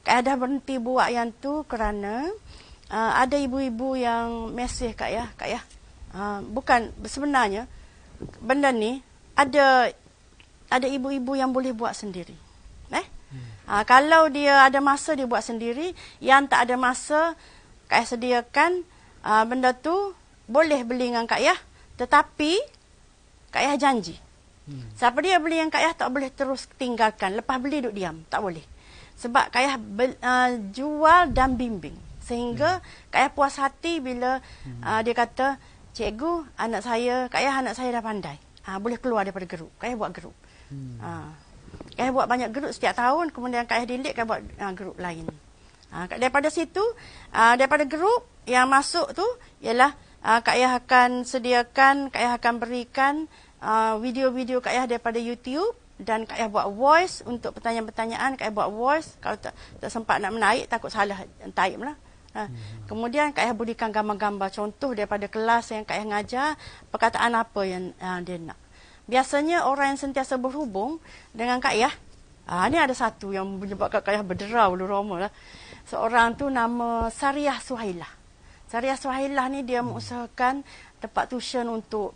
Speaker 2: Kak Ayah dah berhenti buat yang tu kerana ada ibu-ibu yang mesej Kak Ayah. Bukan, sebenarnya benda ni ada ibu-ibu yang boleh buat sendiri. Kalau dia ada masa, dia buat sendiri. Yang tak ada masa, Kak Ayah sediakan benda tu boleh beli dengan Kak Ayah. Tetapi Kak Ayah janji, siapa dia beli yang Kak Ayah tak boleh terus tinggalkan. Lepas beli duduk diam, tak boleh. Sebab Kak Ayah jual dan bimbing. Sehingga Kak Ayah puas hati bila dia kata, cikgu, anak saya dah pandai. Boleh keluar daripada grup. Kak Ayah buat grup. Kak Ayah buat banyak grup setiap tahun, kemudian Kak Ayah delete, Kak Ayah buat grup lain. Daripada situ, daripada grup yang masuk tu, ialah Kak Ayah akan sediakan, Kak Ayah akan berikan video-video Kak Ayah daripada YouTube, dan Kak Ayah buat voice untuk pertanyaan-pertanyaan. Kak Ayah buat voice, kalau tak sempat nak menaik, takut salah type lah. Kemudian Kak Ayah berikan gambar-gambar contoh daripada kelas yang Kak Ayah ngajar, perkataan apa yang dia nak. Biasanya orang yang sentiasa berhubung dengan Kak Ayah, ni ada satu yang menyebabkan Kak Ayah berderau bulu roma lah. Seorang tu nama Sariah Suhailah. Sariah Suhailah ni dia mengusahakan tempat tuition untuk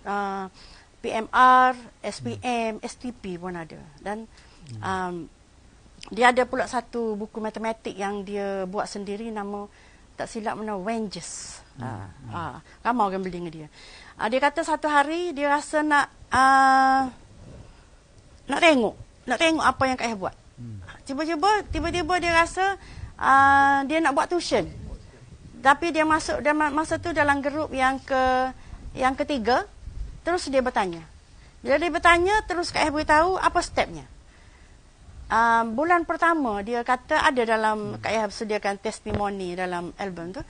Speaker 2: PMR, SPM, STP pun ada. Dan dia ada pula satu buku matematik yang dia buat sendiri, nama tak silap mana Wenges. Ramai orang beli dengan dia. Dia kata satu hari dia rasa nak tengok apa yang Kak Ayah buat. Tiba-tiba dia rasa dia nak buat tuition. Tapi dia masa tu dalam grup yang ketiga, terus dia bertanya. Bila dia bertanya, terus Kak Ayah beritahu apa stepnya. Bulan pertama dia kata ada dalam Kak Ayah sediakan testimoni dalam album tu.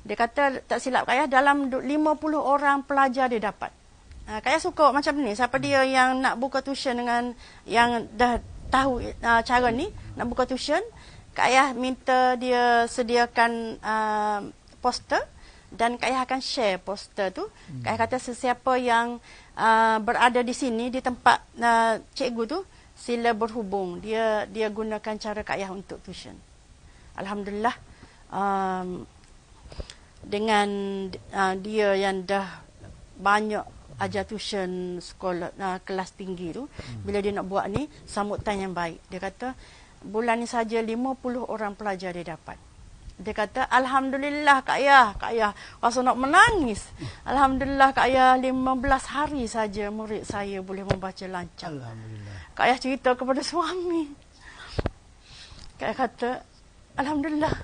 Speaker 2: Dia kata tak silap Kak Ayah dalam 50 orang pelajar dia dapat. Kak Ayah suka macam ni. Siapa dia yang nak buka tuition dengan yang dah tahu cara ni nak buka tuition, Kak Ayah minta dia sediakan poster, dan Kak Ayah akan share poster tu. Kak Ayah kata sesiapa yang berada di sini di tempat cikgu tu, sila berhubung. Dia gunakan cara Kak Ayah untuk tuition. Alhamdulillah, dengan dia yang dah banyak ajar tuition sekolah kelas tinggi tu, bila dia nak buat ni, sambutan yang baik. Dia kata bulan ni saja 50 orang pelajar dia dapat. Dia kata, Alhamdulillah Kak Ayah rasa nak menangis. Alhamdulillah Kak Ayah 15 hari saja murid saya boleh membaca lancar.
Speaker 1: Alhamdulillah.
Speaker 2: Kak Ayah cerita kepada suami. Kak Ayah kata, Alhamdulillah,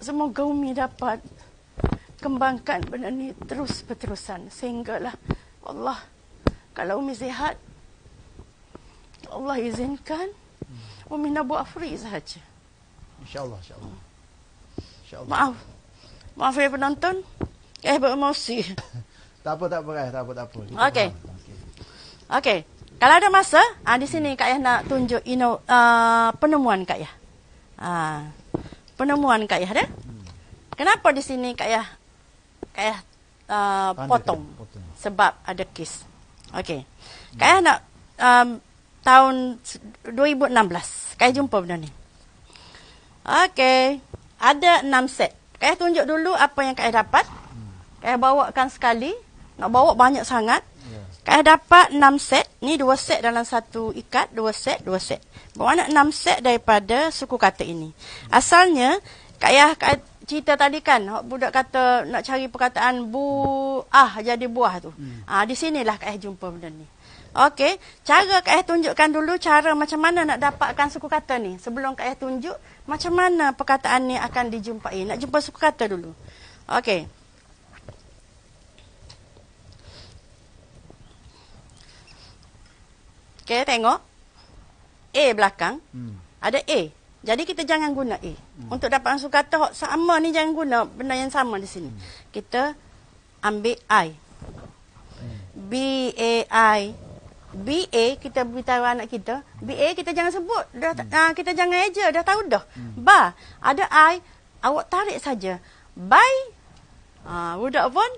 Speaker 2: semoga Umi dapat kembangkan benda ni terus-berterusan. Sehinggalah Allah, kalau Umi sihat, Allah izinkan, Umi nak buat free sahaja.
Speaker 1: InsyaAllah.
Speaker 2: Maaf ya penonton. Beremosi.
Speaker 1: Tak apa.
Speaker 2: Okey. Kalau ada masa, di sini Kak Ayah nak tunjuk penemuan Kak Ayah. Penemuan Kak Ayah dah. Kenapa di sini Kak Ayah potong? Sebab ada kes. Okey. Kak Ayah nak tahun 2016. Kak Ayah jumpa benda ni. Okey. Ada 6 set. Kak Ayah tunjuk dulu apa yang Kak Ayah dapat. Kak Ayah bawakan sekali. Nak bawa banyak sangat. Kak Ayah dapat 6 set. Ni 2 set dalam satu ikat. 2 set. Bermakna 6 set daripada suku kata ini. Asalnya, Kak Ayah cerita tadi kan, budak kata nak cari perkataan jadi buah tu. Di sinilah Kak Ayah jumpa benda ni. Okey, cara Kak Ayah tunjukkan dulu cara macam mana nak dapatkan suku kata ni. Sebelum Kak Ayah tunjuk macam mana perkataan ni akan dijumpai. Nak jumpa suku kata dulu. Okey. Okey, tengok. A belakang. Ada A. Jadi kita jangan guna A. Untuk dapatkan suku kata sama ni, jangan guna benda yang sama di sini. Kita ambil I. B-A-I. B-A, kita beritahu anak kita. B-A kita jangan sebut. Kita jangan eja, dah tahu dah. Ba, ada I, awak tarik saja. Bye. Budak pun,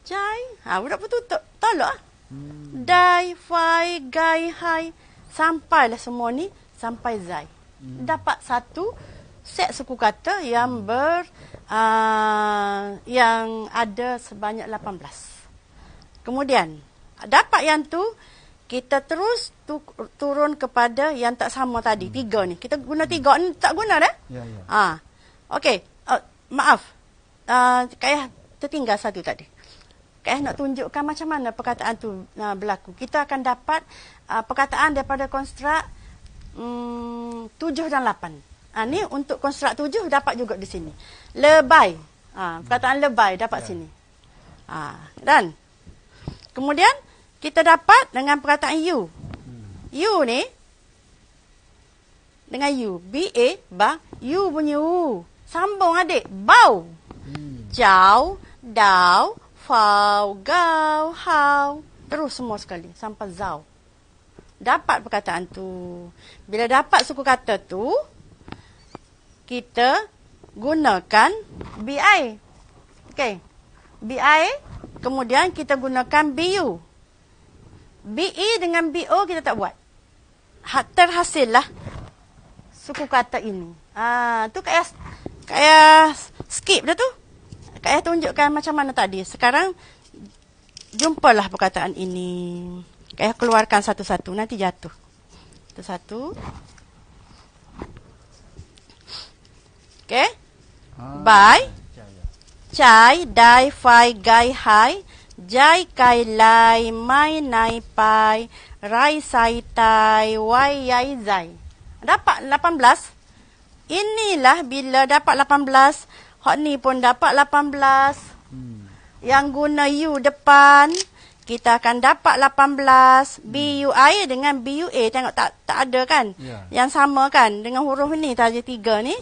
Speaker 2: jai. Budak pun tutup. Tolak. Dai, fai, gai, hai. Sampailah semua ni, sampai zai. Dapat satu set suku kata yang yang ada sebanyak 18. Kemudian, dapat yang tu, kita terus turun kepada yang tak sama tadi. 3 ni. Kita guna 3 ni, tak guna dah? Ya. Okey. Maaf. Kak Ayah tertinggal satu tadi. Kak Ayah nak tunjukkan macam mana perkataan tu berlaku. Kita akan dapat perkataan daripada konstruk 7 dan 8. Ni untuk konstruk 7 dapat juga di sini. Lebay. Perkataan lebay dapat sini. Dan kemudian kita dapat dengan perkataan you. You ni dengan you. B-A, ba, you punya u. Sambung adik. Bau. Jau, dau, fau, gau, hau. Terus semua sekali. Sampai zau. Dapat perkataan tu. Bila dapat suku kata tu, kita gunakan BI. Okey. BI, kemudian kita gunakan BU. BE dengan BO kita tak buat. Terhasillah suku kata ini. Tu kayak skip dah tu. Kayak tunjukkan macam mana tadi. Sekarang jumpalah perkataan ini. Kayak keluarkan satu-satu, nanti jatuh. Satu-satu. Okey. Bye. Chai, dai, fai, gai, hai. Jai, kai, lai, mai, nai, pai. Rai, sai, tai, wai, yai, zai. Dapat 18. Inilah bila dapat 18. Hak ni pun dapat 18. Yang guna you depan, kita akan dapat 18. BUI dengan BUA. Tengok tak ada kan? Yang sama kan? Dengan huruf ni, taja 3 ni.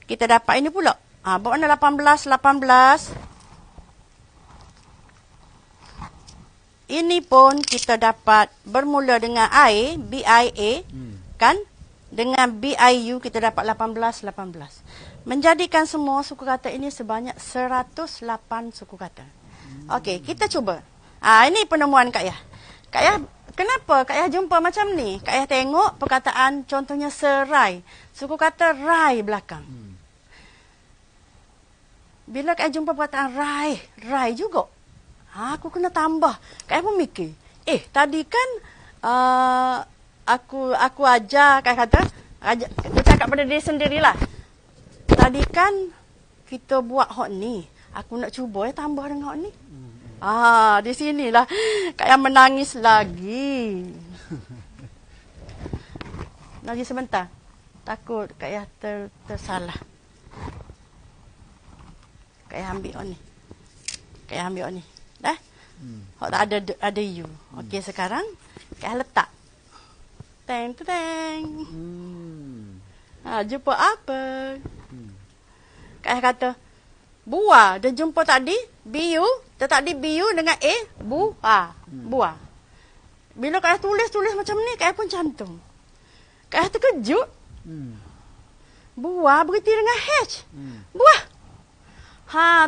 Speaker 2: Kita dapat ini pula. Bawa mana 18. Ini pun kita dapat bermula dengan I, BIA, kan? Dengan BIU kita dapat 18. Menjadikan semua suku kata ini sebanyak 108 suku kata. Okey, kita cuba. Ini penemuan Kak Yah. Kak Yah, kenapa Kak Yah jumpa macam ni? Kak Yah tengok perkataan contohnya serai. Suku kata rai belakang. Bila Kak Yah jumpa perkataan rai juga. Aku kena tambah. Kak Yah pun mikir. Tadi kan aku ajar, Kak Yah kata, dia cakap pada diri sendirilah. Tadi kan kita buat hak ni. Aku nak cuba tambah dengan hak ni. Di sinilah Kak Yah menangis lagi. Lagi sebentar. Takut Kak Yah tersalah. Kak Yah ambil hak ni. Kak Yah ambil hak ni. Dah? Hak tak ada you. Okey, sekarang Kak Yah letak. Teng. Jumpa apa? Kak Yah kata, buah. Dia jumpa tadi, BU. Tadi BU dengan A, buah. Bila Kak Yah tulis macam ni, Kak Yah pun cantum. Kak Yah terkejut. Buah berhenti dengan H. Buah.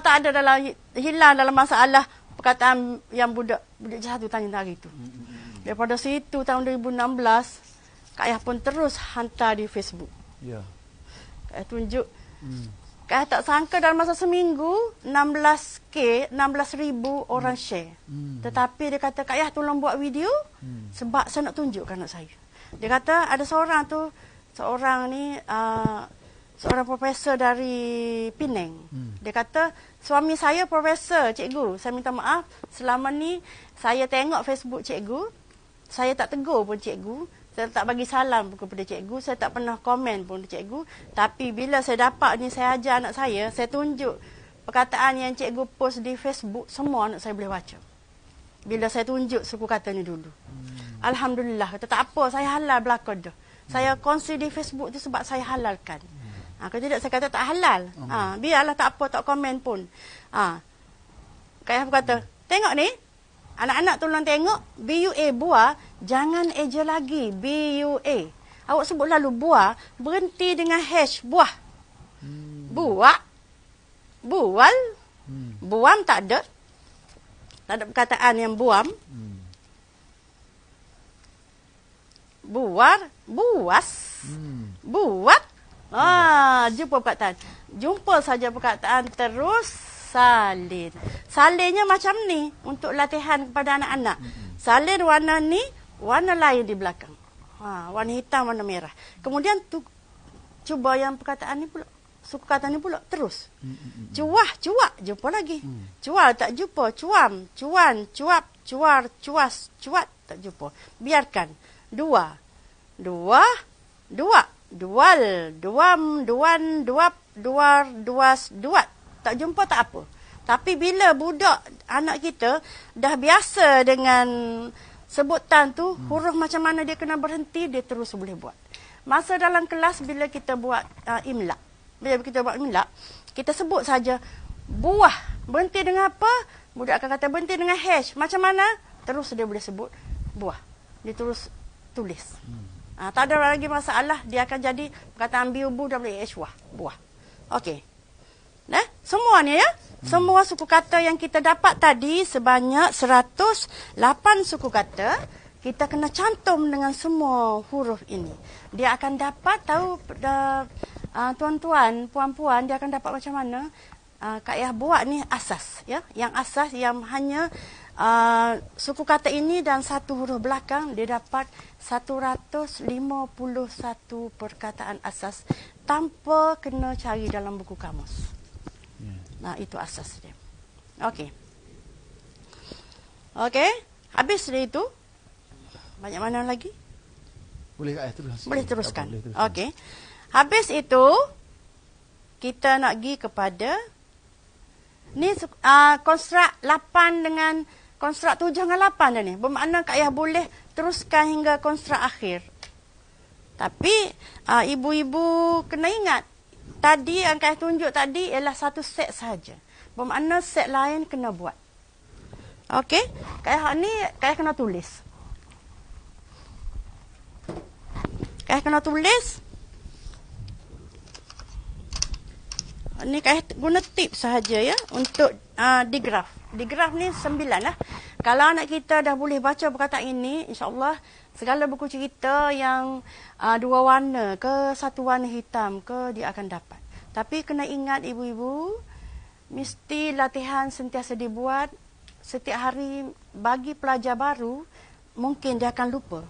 Speaker 2: Tak ada hilang dalam masalah perkataan yang budak jahat tu tanya hari tu. Daripada situ tahun 2016, Kak Yah pun terus hantar di Facebook. Kak Yah tunjuk. Kak Yah tak sangka dalam masa seminggu 16,000 orang share. Tetapi dia kata, Kak Yah tolong buat video sebab saya nak tunjukkan anak saya. Dia kata ada seorang profesor dari Penang. Dia kata, suami saya profesor, cikgu. Saya minta maaf, selama ni saya tengok Facebook cikgu, saya tak tegur pun cikgu, saya tak bagi salam pun kepada cikgu, saya tak pernah komen pun kepada cikgu. Tapi bila saya dapat ni, saya ajar anak saya tunjuk perkataan yang cikgu post di Facebook, semua anak saya boleh baca. Bila saya tunjuk suku kata ni dulu. Alhamdulillah, kata tak apa, saya halal belakang dah. Saya kongsi di Facebook tu sebab saya halalkan. Kalau tidak saya kata tak halal. Biarlah tak apa, tak komen pun. Kak Yah berkata, tengok ni, anak-anak tolong tengok, BUA buah, jangan eja lagi, BUA. Awak sebut lalu buah, berhenti dengan H, buah. Buah, bual, buam tak ada. Tak ada perkataan yang buam. Buar, buas, buat. Jumpa perkataan. Jumpa saja perkataan terus salin. Salinnya macam ni untuk latihan kepada anak-anak. Salin warna ni, warna lain di belakang. Warna hitam, warna merah. Kemudian cuba yang perkataan ni pula. Suku kata ni pula terus. Cuah, cuak, jumpa lagi. Cual tak jumpa. Cuam, cuan, cuap, cuar, cuas, cuat tak jumpa. Biarkan. Dua, dual, duam, duan, duap, duar, duas, duat. Tak jumpa tak apa. Tapi bila budak anak kita dah biasa dengan sebutan tu, huruf macam mana dia kena berhenti, dia terus boleh buat. Masa dalam kelas bila kita buat imla, bila kita buat imla, kita sebut saja buah, berhenti dengan apa? Budak akan kata berhenti dengan H. Macam mana? Terus dia boleh sebut buah. Dia terus tulis. Tak ada lagi masalah, dia akan jadi perkataan biubu WH buah. Okey. Nah, semua ni ya. Semua suku kata yang kita dapat tadi sebanyak 108 suku kata, kita kena cantum dengan semua huruf ini. Dia akan dapat tahu tuan-tuan, puan-puan, dia akan dapat macam mana Kak Yah buat ni asas ya. Yang asas yang hanya suku kata ini dan satu huruf belakang, dia dapat 151 perkataan asas tanpa kena cari dalam buku kamus. Nah, itu asas dia. Okey. Okey, habis dari itu banyak mana lagi?
Speaker 1: Boleh Kak Yah terus.
Speaker 2: Boleh teruskan. Okey. Habis itu kita nak pergi kepada ni konstruk 8 dengan konstruk 7 dengan 8 dah ni. Bermakna Kak Yah boleh teruskan hingga konstruk akhir. Tapi ibu-ibu kena ingat, tadi yang Kak Yah tunjuk tadi ialah satu set saja. Bermakna set lain kena buat. Okey? Kak Yah ni Kak Yah kena tulis. Kak Yah kena tulis. Ni Kak Yah guna tip sahaja ya untuk digraf. Digraf ni 9 lah. Kalau anak kita dah boleh baca perkataan ini, insya-Allah segala buku cerita yang 2 warna ke 1 warna hitam ke dia akan dapat. Tapi kena ingat ibu-ibu, mesti latihan sentiasa dibuat setiap hari. Bagi pelajar baru, mungkin dia akan lupa.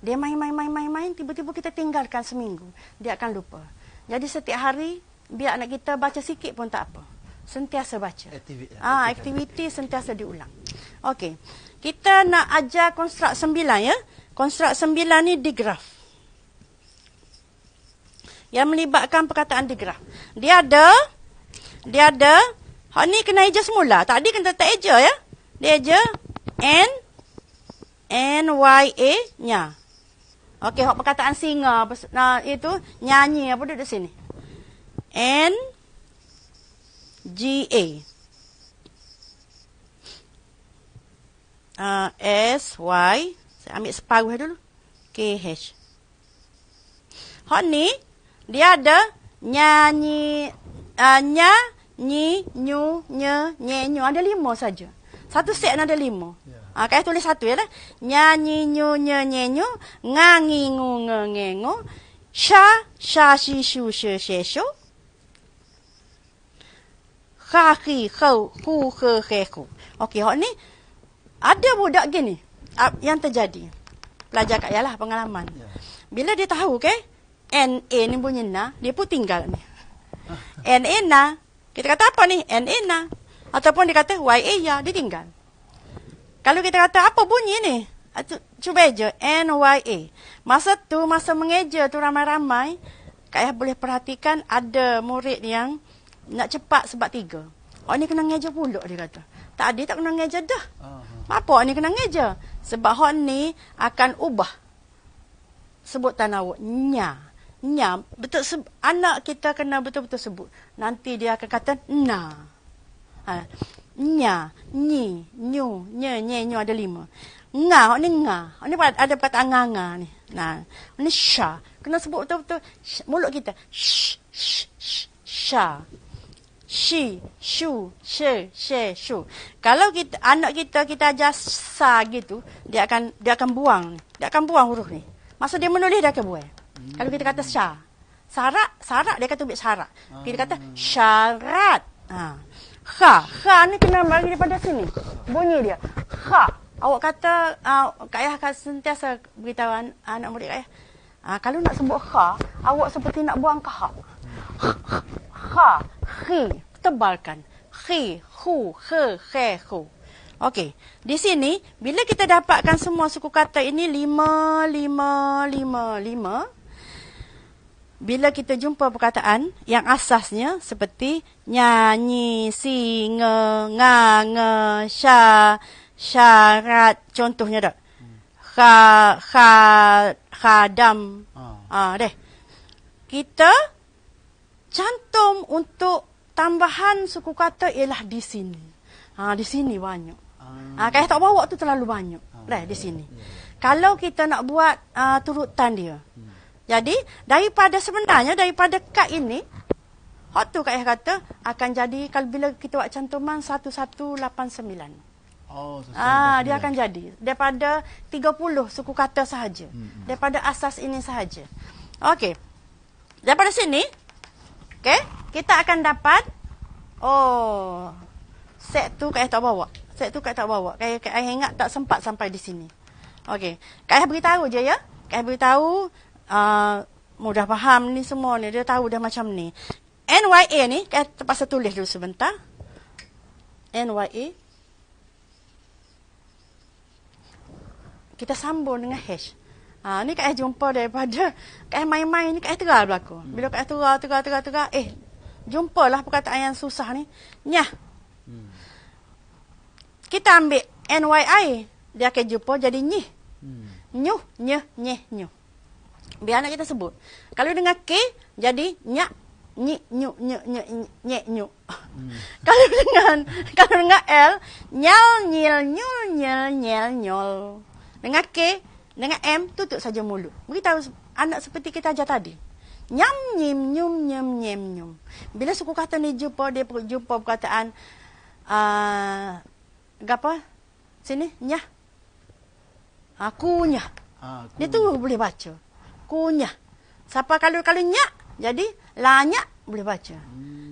Speaker 2: Dia main, tiba-tiba kita tinggalkan seminggu, dia akan lupa. Jadi setiap hari biar anak kita baca sikit pun tak apa. Sentiasa baca. Aktiviti sentiasa diulang. Okey. Kita nak ajar konstruk 9 ya. Konstruk 9 ni digraf. Yang melibatkan perkataan digraf. Dia ada. Hak ni kena eja semula. Tadi kena tak eja ya. Dia eja N-Y-A nya. Okey, hak perkataan singa itu nyanyi apa duduk sini. N-G-A. S-Y. Saya ambil separuh dulu. K-H. Hak ni, dia ada nyanyi, nyi, nyu, nye, nyenyu. Ada 5 saja. Satu set ada 5. Kak Yah tulis satu ya lah. Nyanyi, nyu, nye, nyenyu. Ngangi, ngu, nge, ngengu. Sha, shi, shu, she, she, shu. Kha, khi, khau, hu, he, he, hu. Okey, hak ni ada budak gini yang terjadi. Pelajar Kak Yah lah pengalaman. Bila dia tahu N-A ni bunyi na, dia pun tinggal ni. N-A na. Kita kata apa ni? N-A na. Ataupun dia kata Y-A ya, dia tinggal. Kalau kita kata apa bunyi ni? Cuba aja N-Y-A. Masa mengeja tu ramai-ramai, Kak Yah boleh perhatikan ada murid yang nak cepat sebab 3. Oh ni kena ngeja pula dia kata. Tak ada tak kena ngeja dah. Apa ni kena ngeja? Sebab hak ni akan ubah sebutan awak nya. Betul anak kita kena betul-betul sebut. Nanti dia akan kata na. Nya, nyi, nyu, nye, nyenyu ada 5. Nga, hak ni nga. Hak ni ada perkataan nga ni. Nah, ni sha. Kena sebut betul-betul mulut kita. Sha. Shi, shu, she, she, shu. Kalau anak kita ajar sa gitu, dia akan buang. Dia akan buang huruf ni. Masa dia menulis dia akan buang. Kalau kita kata sya. Sarak dia kata ambil sarak. Kita kata syarat. Kha ni kena bagi daripada sini. Bunyi dia. Kha. Awak kata Kak Yah akan sentiasa beritahu anak murid Kak Yah. Kalau nak sebut kha, awak seperti nak buang kahak. Kha, khi, tebalkan. Khi, hu, he, he, hu. Okey, di sini bila kita dapatkan semua suku kata ini 5. bila kita jumpa perkataan yang asasnya seperti nyanyi, singa, nganga, syarat, contohnya tak? Khadam. Deh. Kita cantum untuk tambahan suku kata ialah di sini. Di sini banyak. Kayak tak bawa tu terlalu banyak. Di sini. Kalau kita nak buat turutan dia. Jadi, sebenarnya daripada kad ini, hak tu Kak Ayah kata akan jadi kalau bila kita buat cantuman 1189. Dia akan jadi daripada 30 suku kata sahaja. Daripada asas ini sahaja. Okey. Daripada sini, okey, kita akan dapat set tu Kak Ayah tak bawa. Kak Ayah ingat tak sempat sampai di sini. Okey. Kak Ayah beritahu je ya. Kak Ayah beritahu mudah faham ni semua ni. Dia tahu dah macam ni. NYA ni, Kak Ayah terpaksa tulis dulu sebentar. NYA. Kita sambung dengan hash. Ni Kak Ayah jumpa daripada Kak Ayah main-main ni, Kak Ayah terah berlaku. Bila Kak Ayah terah, jumpalah perkataan yang susah ni. Nyah. Kita ambil NYI, dia akan jumpa jadi nyih. Nyuh, nyeh, nyeh, nyuh. Biar anak kita sebut. Kalau dengan K, jadi nyak, nyik, nyuk, nyuk, nyuk, nyek, nyuk. Kalau dengan L, nyal, nyil, nyul, nyel, nyel, nyol. Dengan K, dengan M, tutup saja mulut. Beritahu anak seperti kita ajar tadi. Nyam, nyim, nyum, nyem, nyem, nyum. Bila suku kata ni jumpa, dia jumpa perkataan apa? Sini, nyah. Kunyah. Dia tu boleh baca. Kunyah. Siapa kalau nyak, jadi lanyak boleh baca.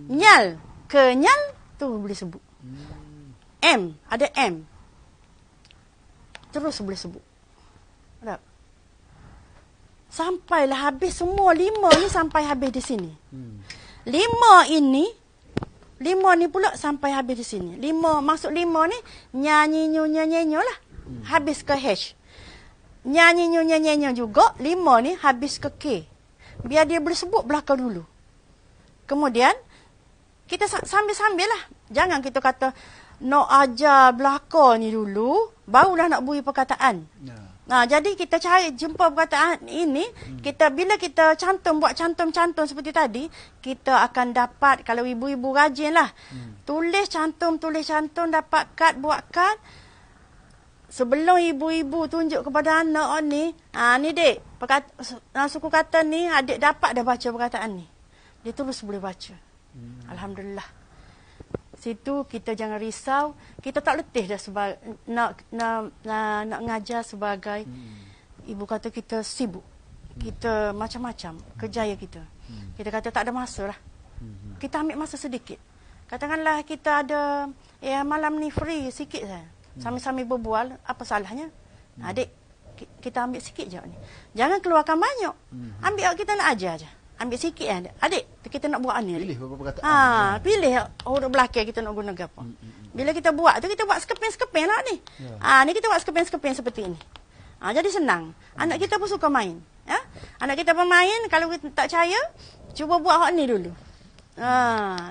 Speaker 2: Nyal, kenyal, tu boleh sebut. M, ada M. Terus boleh sebut. Tak? Sampailah habis semua 5 ni sampai habis di sini. 5 ni pula sampai habis di sini. 5 maksud 5 ni nyanyi nyo lah. Habis ke hash. Nyanyi nyo juga 5 ni habis ke K. Biar dia boleh sebut belakang dulu. Kemudian kita sambil-sambil lah. Jangan kita kata nak ajar belakang ni dulu barulah nak beri perkataan. Jadi kita cari jumpa perkataan ini, bila kita buat cantum-cantum seperti tadi, kita akan dapat, kalau ibu-ibu rajin lah, tulis cantum, dapat kad, buat kad. Sebelum ibu-ibu tunjuk kepada anak ni, ni dek, suku kata ni, adik dapat dah baca perkataan ni. Dia terus boleh baca. Alhamdulillah. Situ kita jangan risau, kita tak letih dah nak ngajar sebagai ibu kata kita sibuk. Kita macam-macam kerjaya kita. Kita kata tak ada masa lah. Kita ambil masa sedikit. Katakanlah kita ada malam ni free sikit saja. Sambil-sambil berbual, apa salahnya? Adik, kita ambil sikit je ni. Jangan keluarkan banyak. Ambil kita nak ajar je. Ambil sikit adik, kita nak buat ni.
Speaker 1: Pilih beberapa perkataan.
Speaker 2: Pilih huruf belakang kita nak guna apa. Bila kita buat tu, kita buat sekeping-sekeping lah ni. Ni kita buat sekeping-sekeping seperti ini. Jadi senang. Anak kita pun suka main. Anak kita pemain, kalau kita tak percaya, cuba buat hak ni dulu.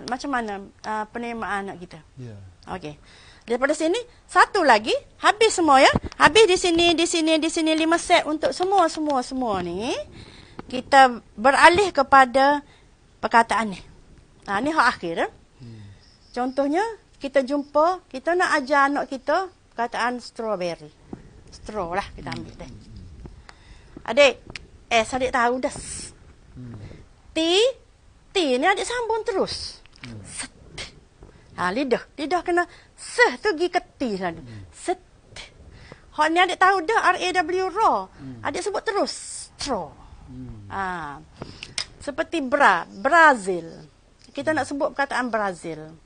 Speaker 2: Macam mana penerimaan anak kita. Okey. Daripada sini, satu lagi, habis semua ya. Habis di sini 5 set untuk semua ni. Kita beralih kepada perkataan ni. Ni hak akhir. Contohnya, kita jumpa, kita nak ajar anak kita perkataan strawberry. Straw lah kita ambil deh. Adik, adik tahu dah. T ni adik sambung terus. Lidah kena tu pergi ke T lalu. Set. Hak ni adik tahu dah RAW raw. Adik sebut terus straw. Seperti Brazil. Kita nak sebut perkataan Brazil.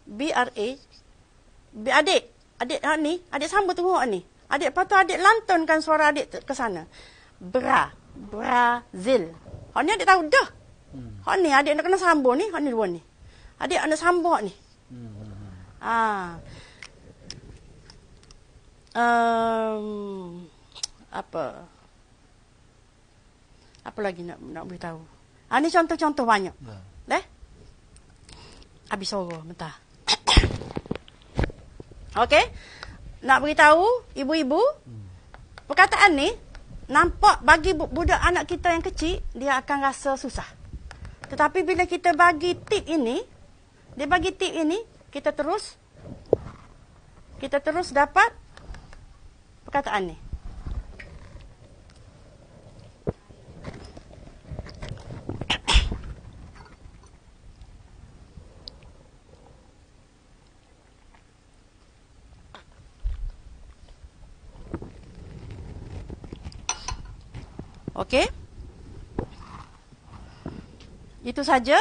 Speaker 2: BRA. Adik ni, adik sambung tengok ni. Adik patut adik lantunkan suara adik ke sana. Brazil. Hak ni adik tahu dah. Hak ni adik nak kena sambung ni, hak ni dua ni. Adik nak sambung ni. Apa? Apa lagi nak beritahu? Ini contoh-contoh banyak. Deh? Habis suara, mentah. Okey? Nak beritahu ibu-ibu, perkataan ni nampak bagi budak anak kita yang kecil, dia akan rasa susah. Tetapi bila kita bagi tip ini, kita terus dapat perkataan ni. Okey. Itu saja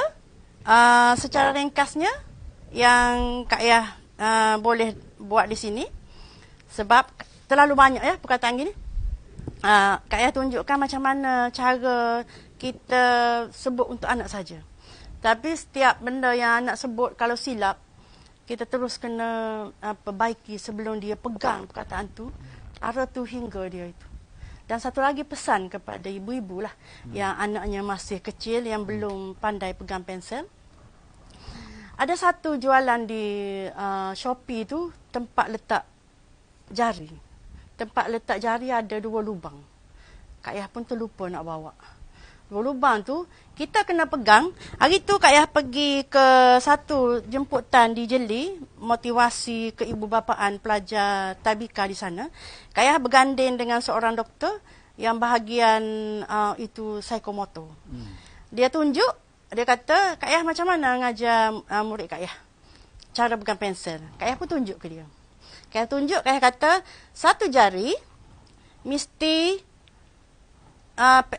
Speaker 2: secara ringkasnya yang Kak Yah boleh buat di sini. Sebab terlalu banyak ya perkataan gini. Kak Yah tunjukkan macam mana cara kita sebut untuk anak saja. Tapi setiap benda yang anak sebut kalau silap, kita terus kena perbaiki sebelum dia pegang perkataan tu, arah tu hingga dia itu. Dan satu lagi pesan kepada ibu-ibu lah yang anaknya masih kecil, yang belum pandai pegang pensel. Ada satu jualan di Shopee tu, tempat letak jari. Tempat letak jari ada 2 lubang. Kak Yah pun terlupa nak bawa. 2 lubang tu, kita kena pegang. Hari tu Kak Yah pergi ke satu jemputan di Jeli, motivasi keibubapaan pelajar tabika di sana. Kak Yah berganding dengan seorang doktor yang bahagian itu psikomotor. Dia tunjuk, dia kata, Kak Yah macam mana ngajar murid Kak Yah? Cara pegang pensel. Kak Yah pun tunjuk ke dia. Kak Yah kata, satu jari mesti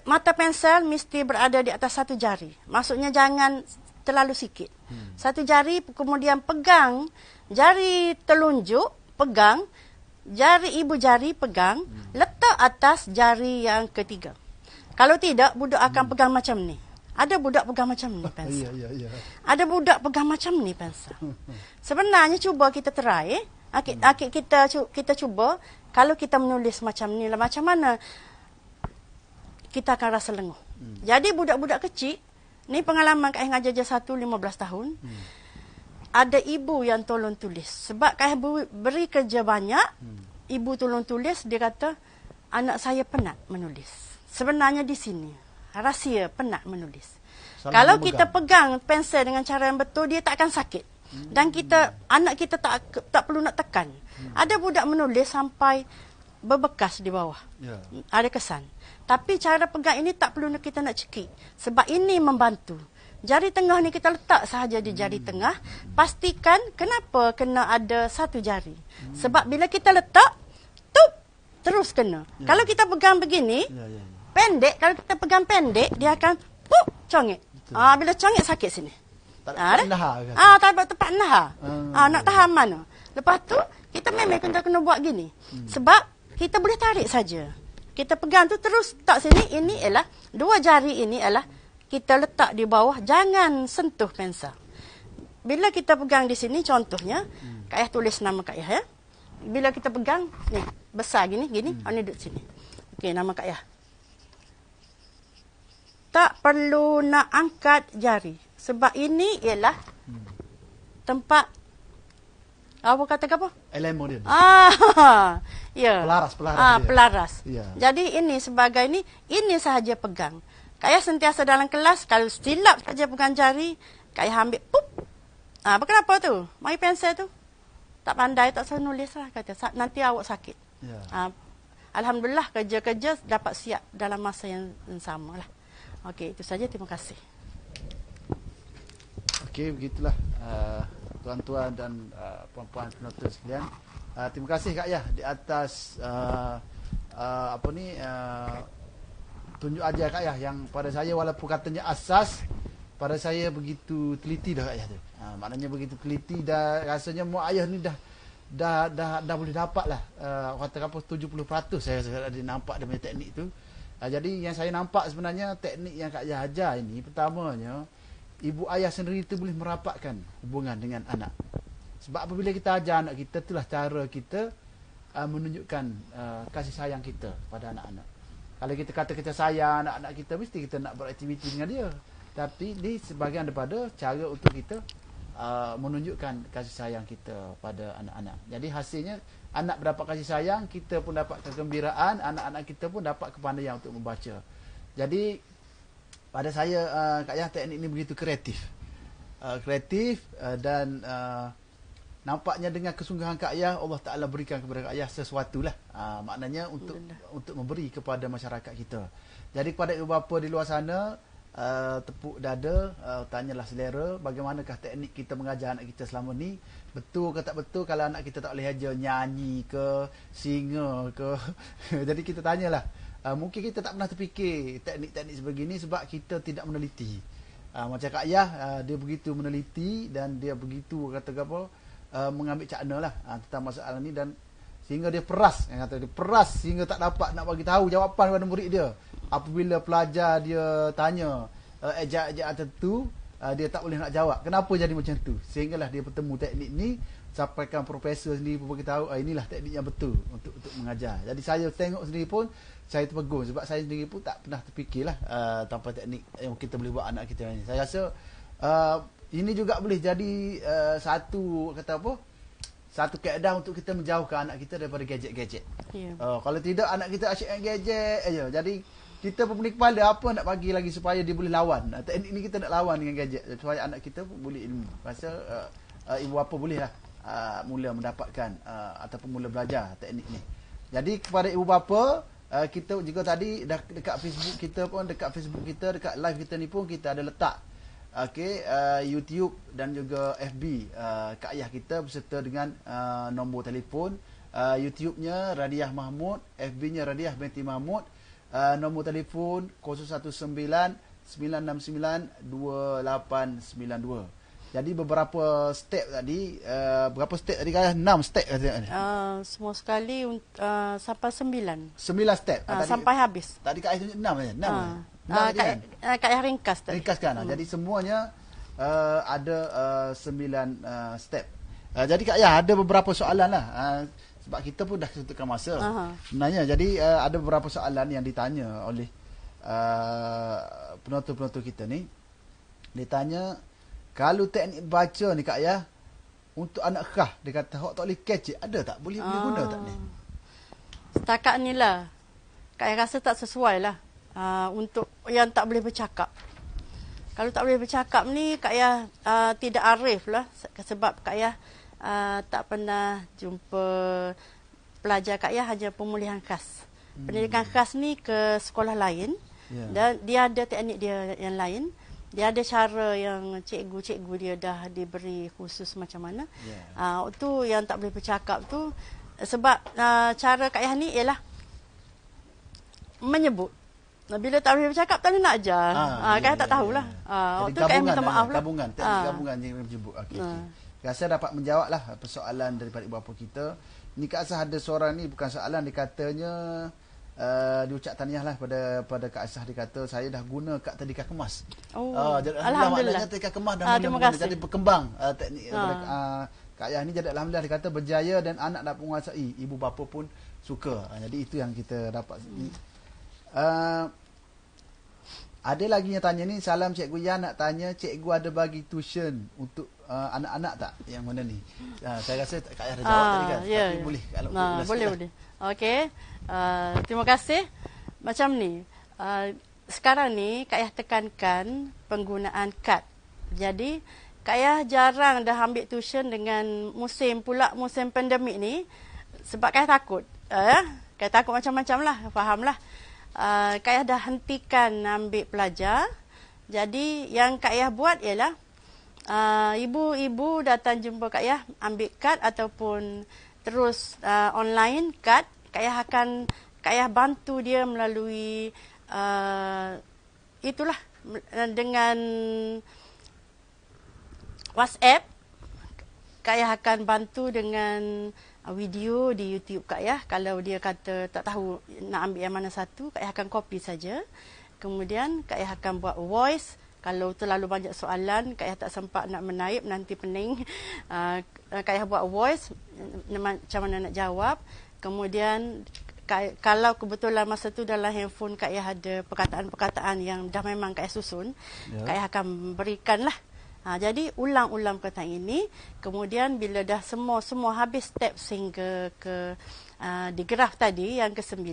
Speaker 2: mata pensel mesti berada di atas satu jari. Maksudnya jangan terlalu sikit. Satu jari, kemudian pegang jari telunjuk, pegang jari ibu jari, pegang, letak atas jari yang ketiga. Kalau tidak, budak akan pegang macam ni. Ada budak pegang macam ni pensel. Ada budak pegang macam ni pensel. Sebenarnya cuba kita try, kita cuba kalau kita menulis macam ni lah, macam mana kita akan rasa lenguh. Jadi budak-budak kecil, ni pengalaman Kak Yah ngajar J1 15 tahun. Ada ibu yang tolong tulis. Sebab Kak Yah beri kerja banyak, ibu tolong tulis, dia kata, anak saya penat menulis. Sebenarnya di sini, rahsia penat menulis. Kalau kita pegang pensel dengan cara yang betul, dia tak akan sakit. Dan anak kita tak perlu nak tekan. Ada budak menulis sampai berbekas di bawah. Ada kesan. Tapi cara pegang ini tak perlu kita nak cekik. Sebab ini membantu. Jari tengah ni kita letak sahaja di jari tengah. Pastikan kenapa kena ada satu jari. Sebab bila kita letak, terus kena. Kalau kita pegang begini, pendek, kalau kita pegang pendek, dia akan congek. Bila congek sakit sini.
Speaker 1: Tak naha.
Speaker 2: Tak dapat tempat naha. Nak tahan mana. Lepas tu, kita memang kena buat gini. Sebab kita boleh tarik saja. Kita pegang tu terus tak sini. Ini ialah 2 jari ini ialah kita letak di bawah. Jangan sentuh pensel. Bila kita pegang di sini contohnya, Kak Yah tulis nama Kak Yah ya. Bila kita pegang ni besar gini, ini duduk sini. Okey, nama Kak Yah. Tak perlu nak angkat jari. Sebab ini ialah tempat apa kata apa?
Speaker 1: Elemo dia.
Speaker 2: Ya.
Speaker 1: Pelaras.
Speaker 2: Pelaras.
Speaker 1: Ya.
Speaker 2: Jadi ini sebagai ini sahaja pegang. Kak Yah sentiasa dalam kelas, kalau silap saja pegang jari, Kak Yah ambil, kenapa tu? Mai pensel tu. Tak pandai, tak saya nulis lah, kata. Nanti awak sakit. Ya. Alhamdulillah, kerja-kerja dapat siap dalam masa yang sama lah. Okey, itu saja. Terima kasih.
Speaker 1: Okey, begitulah. Tuan-tuan dan puan-puan penonton sekalian, terima kasih Kak Yah di atas tunjuk ajar Kak Yah yang pada saya walaupun katanya asas, pada saya begitu teliti dah Kak Yah tu. Maknanya begitu teliti dah, rasanya mak ayah ni dah boleh dapat lah kata apa 70% saya ada nampak dia punya teknik tu. Jadi yang saya nampak sebenarnya teknik yang Kak Yah ajar ini, pertamanya ibu ayah sendiri itu boleh merapatkan hubungan dengan anak. Sebab apabila kita ajar anak kita, itulah cara kita menunjukkan kasih sayang kita pada anak-anak. Kalau kita kata kita sayang anak-anak kita, mesti kita nak beraktiviti dengan dia. Tapi ini sebahagian daripada cara untuk kita menunjukkan kasih sayang kita pada anak-anak. Jadi hasilnya anak mendapat kasih sayang, kita pun dapat kegembiraan, anak-anak kita pun dapat kepandaian untuk membaca. Jadi pada saya Kak Yah, teknik ini begitu kreatif. Dan nampaknya dengan kesungguhan Kak Yah, Allah Ta'ala berikan kepada Kak Yah sesuatu lah. Maknanya untuk memberi kepada masyarakat kita. Jadi kepada ibu bapa di luar sana, tepuk dada, tanyalah selera, bagaimanakah teknik kita mengajar anak kita selama ni, betul ke tak betul. Kalau anak kita tak boleh ajar nyanyi ke, singa ke jadi kita tanyalah. Mungkin kita tak pernah terfikir teknik-teknik sebegini sebab kita tidak meneliti. Macam Kak Yah, dia begitu meneliti dan dia begitu mengambil cakna lah tentang masalah ni, dan sehingga dia peras, sehingga tak dapat nak bagi tahu jawapan kepada murid dia. Apabila pelajar dia tanya ejak-ejak tertentu, dia tak boleh nak jawab. Kenapa jadi macam tu? Sehinggalah dia bertemu teknik ni, sampaikan profesor sendiri pun bagi tahu inilah teknik yang betul untuk mengajar. Jadi saya tengok sendiri pun saya terpegun sebab saya sendiri pun tak pernah terfikirlah tanpa teknik yang kita boleh buat anak kita ni. Saya rasa ini juga boleh jadi satu kaedah untuk kita menjauhkan anak kita daripada gadget-gadget. Kalau tidak, anak kita asyik dengan gadget aja. Jadi kita pun pening kepala apa nak bagi lagi supaya dia boleh lawan. Teknik ni kita nak lawan dengan gadget supaya anak kita pun boleh ilmu. Rasa ibu bapa bolehlah mula mendapatkan ataupun mula belajar teknik ni. Jadi kepada ibu bapa, kita juga tadi dekat Facebook kita pun, dekat live kita ni pun kita ada letak YouTube dan juga FB Kak Yah kita beserta dengan nombor telefon. YouTube-nya Radiah Mahmud, FB-nya Radiah binti Mahmud, nombor telefon 019-969-2892. Jadi beberapa step tadi, berapa step tadi Kak Yah? 6 step katanya.
Speaker 2: Semua sekali sampai 9.
Speaker 1: 9 step.
Speaker 2: Sampai habis.
Speaker 1: Tadi Kak Yah tunjuk 6 aja. 6.
Speaker 2: Kak Yah ringkas tadi.
Speaker 1: Ringkaskan. Jadi semuanya ada 9 step. Jadi Kak Yah ada beberapa soalan lah. Sebab kita pun dah ketentukan masa. Sebenarnya jadi ada beberapa soalan yang ditanya oleh penonton-penonton kita ni. Dia tanya, kalau teknik baca ni Kak Yah untuk anak khas, dia kata hok tak boleh catch, ada tak? Boleh guna tak ni?
Speaker 2: Setakat ni lah Kak Yah rasa tak sesuai lah untuk yang tak boleh bercakap. Kalau tak boleh bercakap ni Kak Yah tidak arif lah, sebab Kak Yah tak pernah jumpa pelajar Kak Yah, hanya pemulihan khas. Pendidikan khas ni ke sekolah lain, dan dia ada teknik dia yang lain. Dia ada cara yang cikgu-cikgu dia dah diberi khusus macam mana. Itu yang tak boleh bercakap tu, sebab cara Kak Yah ni ialah menyebut. Bila tak boleh bercakap, tak boleh nak ajar. Kak Yah tak tahulah. Waktu Kak Yah minta maaf lah.
Speaker 1: Teknik gabungan yang menyebut. Rasa dapat menjawab lah persoalan daripada ibu bapa kita. Ni Kak Asah ada seorang ni, bukan soalan, dia katanya diucap tahniah lah pada Kak Asah. Dia kata saya dah guna kad tadika kemas. Alhamdulillah. Maknanya tadika kemas dah mula jadi berkembang teknik Kak Yah ni. Jadi alhamdulillah dia kata berjaya dan anak dapat menguasai, ibu bapa pun suka. Jadi itu yang kita dapat. Ada lagi yang tanya ni, salam Cikgu Yah, nak tanya cikgu ada bagi tuition untuk anak-anak tak? Yang mana ni? Saya rasa Kak Yah dah jawab tadi kan. Tapi boleh kalau
Speaker 2: boleh. Okey. Terima kasih. Macam ni. Sekarang ni Kak Yah tekankan penggunaan kad. Jadi Kak Yah jarang dah ambil tuition dengan musim pandemik ni, sebab Kak Yah takut. Kak Yah takut macam-macam lah, fahamlah. Kak Yah dah hentikan ambil pelajar. Jadi yang Kak Yah buat ialah ibu-ibu datang jumpa Kak Yah ambil kad ataupun terus online kad. Kak Yah bantu dia melalui itulah, dengan WhatsApp. Kak Yah akan bantu dengan video di YouTube Kak Yah. Kalau dia kata tak tahu nak ambil yang mana satu, Kak Yah akan copy saja. Kemudian Kak Yah akan buat voice. Kalau terlalu banyak soalan, Kak Yah tak sempat nak menaip, nanti pening. Kak Yah buat voice macam mana nak jawab. Kemudian kalau kebetulan masa tu dalam handphone Kak Yah ada perkataan-perkataan yang dah memang Kak Yah susun, Kak Yah akan berikan lah. Jadi ulang-ulang perkataan ini, kemudian bila dah semua habis step sehingga ke di graf tadi yang ke-9,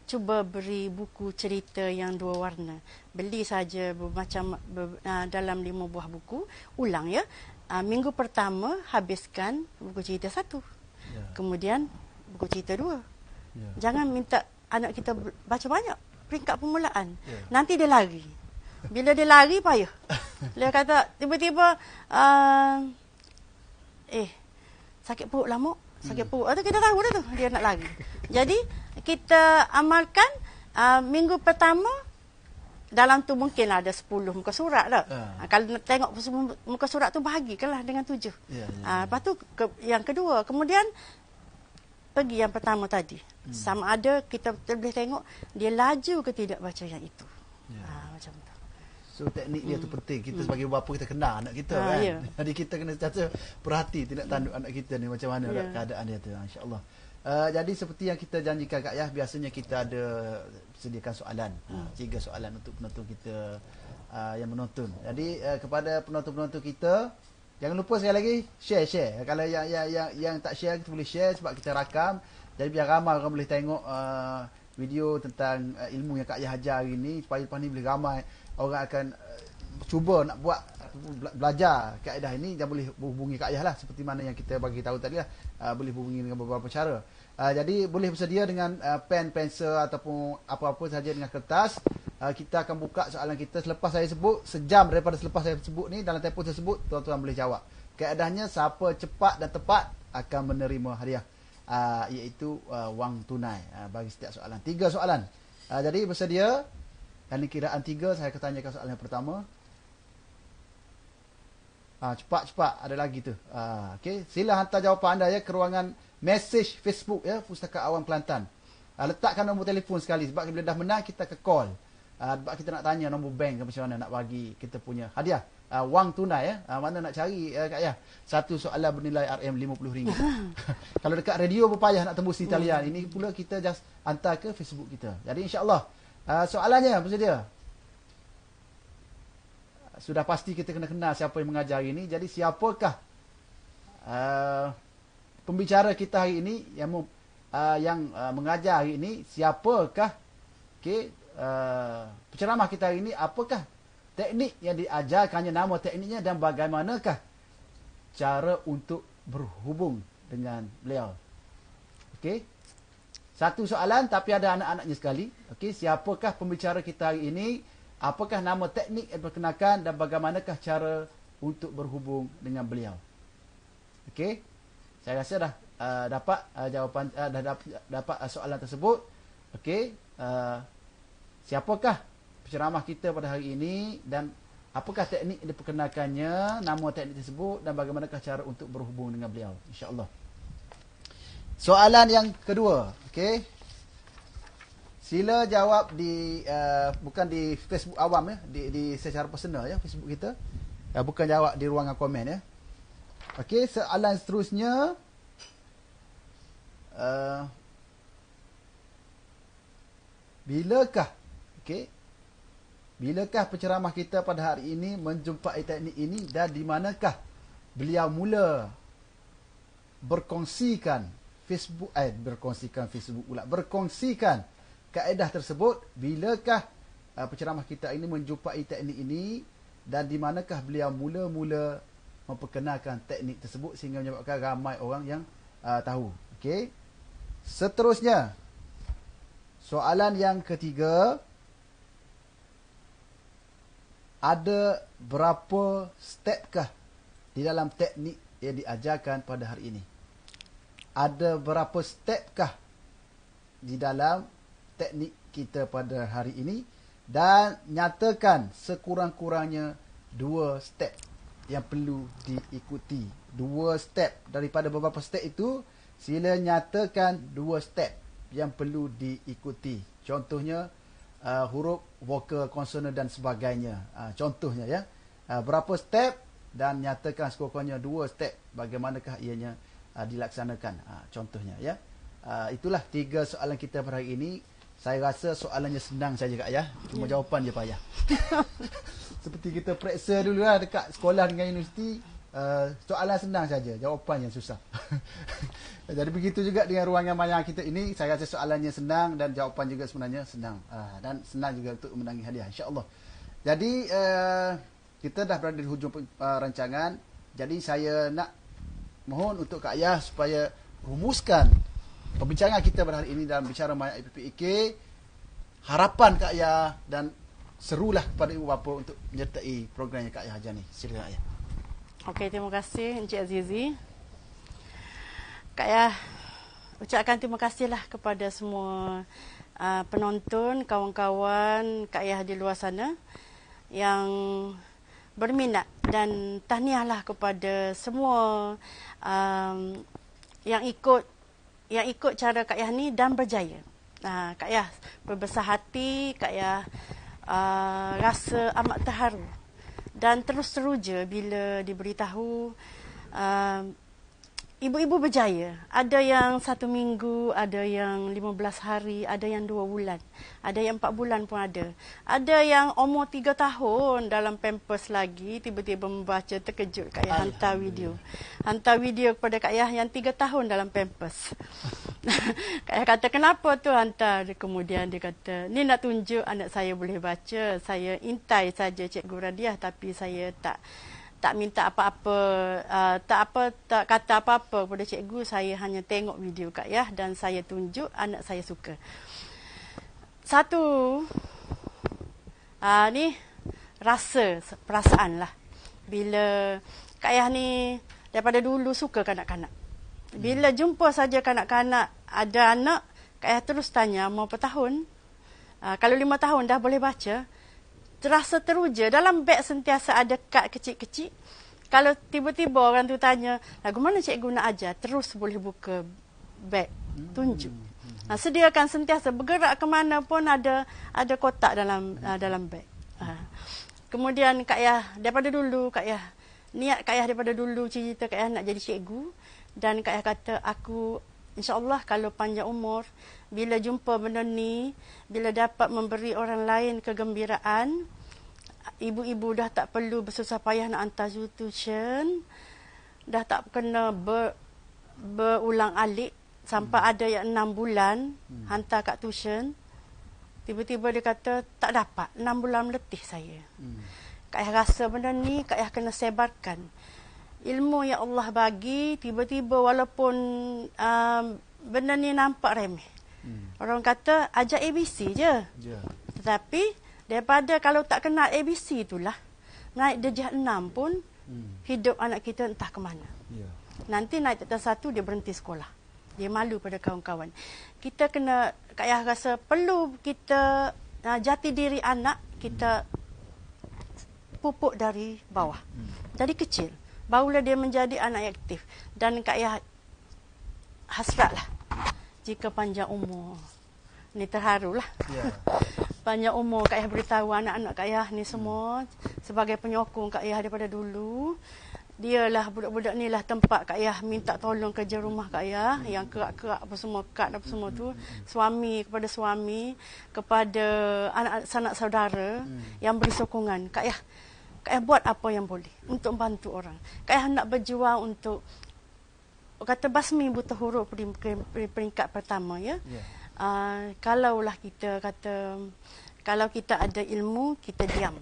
Speaker 2: cuba beri buku cerita yang 2 warna. Beli saja dalam 5 buah buku, ulang ya. Minggu pertama habiskan buku cerita 1. Kemudian buku cerita 2. Jangan minta anak kita baca banyak, peringkat permulaan. Nanti dia lari. Bila dia lari payah. Dia kata tiba-tiba sakit perut lama, sakit perut. Atau kita tahu dah tu dia nak lari. Jadi kita amalkan minggu pertama dalam tu mungkinlah ada 10 muka surat dah. Kalau nak tengok muka surat tu bahagikanlah dengan 7. Lepas tu yang kedua, kemudian pergi yang pertama tadi. Sama ada kita boleh tengok dia laju ke tidak baca yang itu. Macam tu.
Speaker 1: So teknik dia tu penting. Kita sebagai bapa kita kenal anak kita kan. Jadi kita kena sentiasa perhati tindak tanduk anak kita ni macam mana keadaan dia tu, insya-Allah. Jadi seperti yang kita janjikan Kak Yah, biasanya kita ada sediakan soalan, 3 soalan untuk penonton kita yang menonton. Jadi kepada penonton-penonton kita, jangan lupa sekali lagi share. Kalau yang tak share, kita boleh share sebab kita rakam. Jadi biar ramai orang boleh tengok video tentang ilmu yang Kak Yah ajar hari ni, supaya lepas ni boleh ramai orang akan cuba nak buat belajar kaedah ini, dan boleh hubungi Kak Yah lah, seperti mana yang kita bagi tahu tadi lah. Boleh hubungi dengan beberapa cara. Jadi boleh bersedia dengan pen, pensel ataupun apa-apa saja dengan kertas. Kita akan buka soalan kita selepas saya sebut. Sejam daripada selepas saya sebut ni, dalam tempoh tersebut tuan-tuan boleh jawab. Kaedahnya siapa cepat dan tepat akan menerima hadiah, iaitu wang tunai bagi setiap soalan. 3 soalan. Jadi bersedia. Dan kiraan 3, saya akan tanyakan soalan yang pertama. Cepat, ada lagi tu. Okey, sila hantar jawapan anda ya ke ruangan mesej Facebook ya, Pustaka Awam Kelantan. Letakkan nombor telefon sekali, sebab bila dah menang kita ke call. Sebab kita nak tanya nombor bank ke macam mana nak bagi kita punya hadiah. Wang tunai ya. Mana nak cari Kak Yah? Satu soalan bernilai RM50. Kalau dekat radio berpayah nak tembus di talian. Ini pula kita just hantar ke Facebook kita. Jadi insya-Allah soalannya bersedia. Sudah pasti kita kena kenal siapa yang mengajar hari ini. Jadi siapakah pembicara kita hari ini yang mengajar hari ini? Siapakah penceramah kita hari ini? Apakah teknik yang diajarkannya, nama tekniknya, dan bagaimanakah cara untuk berhubung dengan beliau? Okey. Satu soalan tapi ada anak-anaknya sekali. Okey, siapakah pembicara kita hari ini? Apakah nama teknik yang diperkenalkan dan bagaimanakah cara untuk berhubung dengan beliau? Okey. Saya rasa dah dapat jawapan, dah dapat soalan tersebut. Okey. Siapakah penceramah kita pada hari ini dan apakah teknik yang diperkenalkannya, nama teknik tersebut, dan bagaimanakah cara untuk berhubung dengan beliau, insya-Allah. Soalan yang kedua, okey. Sila jawab di bukan di Facebook awam ya, di secara personal ya, Facebook kita. Bukan jawab di ruangan komen ya. Okey, soalan seterusnya bilakah penceramah kita pada hari ini menjumpai teknik ini, dan di manakah beliau mula berkongsikan kaedah tersebut? Bilakah penceramah kita ini menjumpai teknik ini, dan di manakah beliau mula-mula memperkenalkan teknik tersebut sehingga menyebabkan ramai orang yang tahu. Okey. Seterusnya, soalan yang ketiga, ada berapa stepkah di dalam teknik yang diajarkan pada hari ini? Ada berapa stepkah di dalam teknik kita pada hari ini? Dan nyatakan sekurang-kurangnya 2 step yang perlu diikuti. 2 step daripada beberapa step itu, sila nyatakan 2 step yang perlu diikuti. Contohnya huruf, vokal, konsonan dan sebagainya. Contohnya ya. Berapa step, dan nyatakan sekurang-kurangnya 2 step bagaimanakah ianya dilaksanakan. Contohnya ya. Itulah 3 soalan kita pada hari ini. Saya rasa soalannya senang saja Kak Ayah. Cuma jawapan je payah. Seperti kita periksa dulu lah dekat sekolah dengan universiti. Soalan senang saja, jawapan yang susah. Jadi begitu juga dengan ruangan maya kita ini. Saya rasa soalannya senang dan jawapan juga sebenarnya senang. Dan senang juga untuk menangi hadiah, insya-Allah. Jadi kita dah berada di hujung rancangan. Jadi saya nak mohon untuk Kak Ayah supaya rumuskan perbincangan kita pada hari ini dalam Bicara Maya IPPIK. Harapan Kak Ayah dan serulah kepada ibu bapa untuk menyertai programnya Kak Ayah Hajar ni. Silakan Kak Ayah.
Speaker 2: Okey, terima kasih Encik Azizi. Kak Ayah ucapkan terima kasihlah kepada semua penonton, kawan-kawan Kak Ayah di luar sana yang berminat, dan tahniahlah kepada semua yang ikut cara Kak Ayah ni dan berjaya. Kak Ayah berbesar hati, Kak Ayah rasa amat terharu dan terus teruja bila diberitahu ibu-ibu berjaya. Ada yang 1 minggu, ada yang 15 hari, ada yang 2 bulan, ada yang 4 bulan pun ada. Ada yang umur 3 tahun dalam pampers lagi, tiba-tiba membaca, terkejut Kak Ayah hantar video. Hantar video kepada Kak Ayah yang 3 tahun dalam pampers. Kak Ayah kata, kenapa tu hantar? Kemudian dia kata, ni nak tunjuk anak saya boleh baca. Saya intai saja Cikgu Radiah, tapi saya tak minta apa-apa, tak kata apa-apa kepada cikgu. Saya hanya tengok video Kak Ayah dan saya tunjuk anak saya suka. Satu, ni rasa, perasaan lah. Bila Kak Ayah ni daripada dulu suka kanak-kanak. Bila jumpa saja kanak-kanak, ada anak, Kak Ayah terus tanya, mau berapa tahun? Kalau 5 tahun dah boleh baca. Terasa teruja. Dalam beg sentiasa ada kad kecil-kecil. Kalau tiba-tiba orang tu tanya, lagu mana cikgu nak ajar? Terus boleh buka beg, tunjuk. Sediakan sentiasa bergerak ke mana pun ada kotak dalam beg. Kemudian Kak Ayah daripada dulu, niat Kak Ayah daripada dulu cerita Kak Ayah nak jadi cikgu. Dan Kak Ayah kata, aku insya-Allah kalau panjang umur, bila jumpa benda ni, bila dapat memberi orang lain kegembiraan, ibu-ibu dah tak perlu bersusah payah nak hantar tuition, dah tak kena berulang alik sampai ada yang 6 bulan hantar kat tuition. Tiba-tiba dia kata, tak dapat, 6 bulan letih saya. Kak Ayah rasa benda ni Kak Ayah kena sebarkan. Ilmu yang Allah bagi, tiba-tiba walaupun benda ni nampak remeh. Orang kata, ajar ABC je. Tetapi, daripada kalau tak kenal ABC itulah, naik darjah 6 pun, hidup anak kita entah ke mana. Nanti naik darjah 1, dia berhenti sekolah. Dia malu pada kawan-kawan. Kita kena, Kak Ayah rasa perlu kita jati diri anak, kita pupuk dari bawah. Dari kecil. Barulah dia menjadi anak yang aktif. Dan Kak Ayah hasratlah jika panjang umur. Ni terharulah. Panjang umur Kak Ayah beritahu anak-anak Kak Ayah ni semua sebagai penyokong Kak Ayah daripada dulu. Dialah budak-budak ni lah tempat Kak Ayah minta tolong kerja rumah Kak Ayah, yang kerak-kerak apa semua, kad apa semua tu. Suami, kepada anak sanak saudara yang beri sokongan. Kak Ayah buat apa yang boleh untuk membantu orang. Kak Ayah nak berjuang untuk, kata basmi buta huruf peringkat pertama ya. Kalaulah kita kata, kalau kita ada ilmu, kita diam.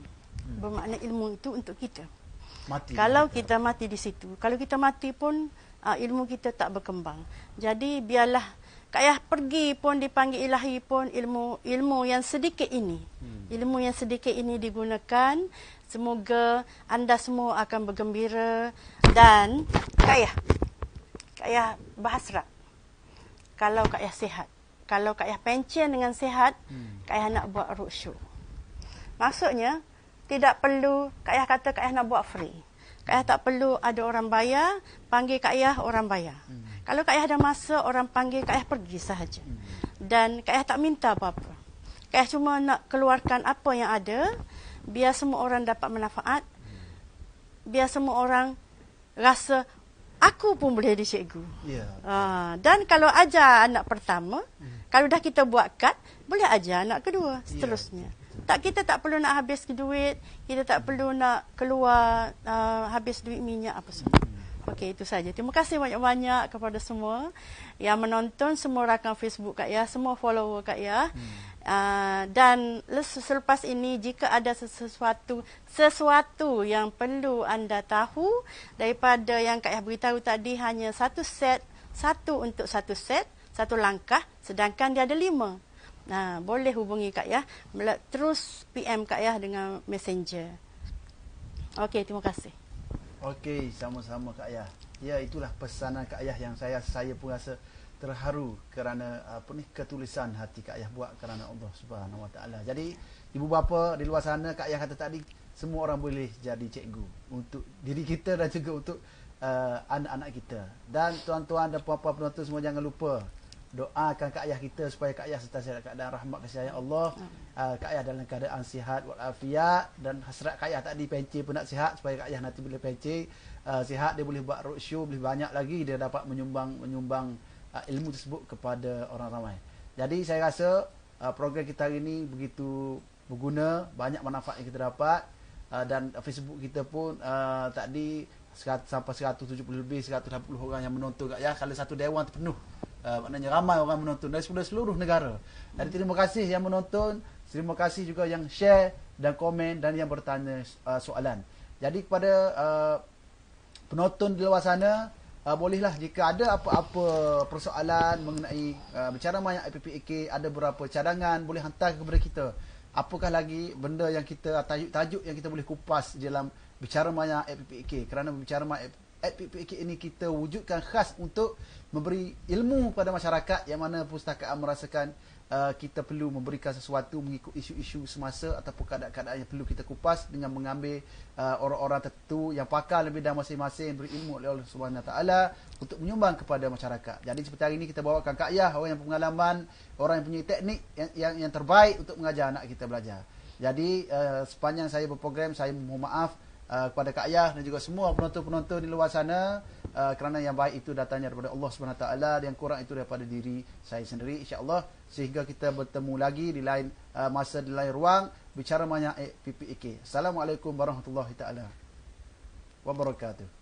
Speaker 2: Bermakna ilmu itu untuk kita. Kalau kita mati di situ, kalau kita mati pun ilmu kita tak berkembang. Jadi biarlah Kak Ayah pergi pun, dipanggil ilahi pun, ilmu yang sedikit ini, ilmu yang sedikit ini digunakan. Semoga anda semua akan bergembira. Dan Kak Ayah berhasrat, kalau Kak Ayah sihat, kalau Kak Ayah pencen dengan sihat, Kak Ayah nak buat roadshow. Maksudnya, tidak perlu, Kak Ayah kata Kak Ayah nak buat free. Kak Ayah tak perlu ada orang bayar, panggil Kak Ayah, orang bayar. Kalau Kak Ayah ada masa, orang panggil, Kak Ayah pergi sahaja. Dan Kak Ayah tak minta apa-apa. Kak Ayah cuma nak keluarkan apa yang ada, biar semua orang dapat manfaat, biar semua orang rasa aku pun boleh jadi cikgu.
Speaker 1: Ya.
Speaker 2: Dan kalau ajar anak pertama, kalau dah kita buat kad, boleh ajar anak kedua seterusnya. Kita tak perlu nak habis duit, kita tak perlu nak keluar habis duit minyak apa semua. Okey, itu saja. Terima kasih banyak-banyak kepada semua yang menonton, semua rakan Facebook Kak Yah, semua follower Kak Yah. Dan selepas ini jika ada sesuatu yang perlu anda tahu daripada yang Kak Yah beritahu tadi, hanya satu untuk satu set, satu langkah, sedangkan dia ada 5. Boleh hubungi Kak Yah, terus PM Kak Yah dengan Messenger. Okey, terima kasih.
Speaker 1: Okey, sama-sama Kak Yah. Ya, itulah pesanan Kak Yah yang saya pun rasa terharu kerana ketulisan hati Kak Yah buat kerana Allah Subhanahu Wa Taala. Jadi ibu bapa di luar sana, Kak Yah kata tadi, semua orang boleh jadi cikgu untuk diri kita dan juga untuk anak-anak kita. Dan tuan-tuan dan puan-puan penonton semua, jangan lupa doakan Kak Yah kita supaya Kak Yah sentiasa dalam keadaan rahmat kasih sayang Allah. Kak Yah dalam keadaan sihat walafiat, dan hasrat Kak Yah tadi pencen pun nak sihat supaya Kak Yah nanti boleh pencen sihat, dia boleh buat roadshow, boleh banyak lagi, dia dapat menyumbang ilmu tersebut kepada orang ramai. Jadi saya rasa program kita hari ini begitu berguna, banyak manfaat yang kita dapat, dan Facebook kita pun tadi sampai 170 lebih 180 orang yang menonton Kak Yah. Kalau satu dewan terpenuh, maknanya ramai orang menonton dari seluruh negara. Jadi terima kasih yang menonton, terima kasih juga yang share dan komen dan yang bertanya soalan. Jadi kepada penonton di luar sana, bolehlah jika ada apa-apa persoalan mengenai bicara Maya IPPAK, ada beberapa cadangan, boleh hantar kepada kita. Apakah lagi benda yang kita tajuk yang kita boleh kupas dalam bicara Maya IPPAK, kerana bicara Maya IPPAK ini kita wujudkan khas untuk memberi ilmu kepada masyarakat yang mana perpustakaan merasakan kita perlu memberikan sesuatu mengikut isu-isu semasa ataupun keadaan-keadaan yang perlu kita kupas dengan mengambil orang-orang tertentu yang pakar lebih dalam masing-masing, berilmu oleh Allah Subhanahu Wa Taala untuk menyumbang kepada masyarakat. Jadi seperti hari ini kita bawakan Kak Yah, orang yang berpengalaman, orang yang punya teknik yang terbaik untuk mengajar anak kita belajar. Jadi sepanjang saya berprogram, saya mohon maaf kepada Kak Yah dan juga semua penonton-penonton di luar sana, kerana yang baik itu datangnya daripada Allah Subhanahu Wa Taala, yang kurang itu daripada diri saya sendiri, insya-Allah. Sehingga kita bertemu lagi di lain masa, di lain ruang bicara Maya PPAK. Assalamualaikum warahmatullahi taala wabarakatuh.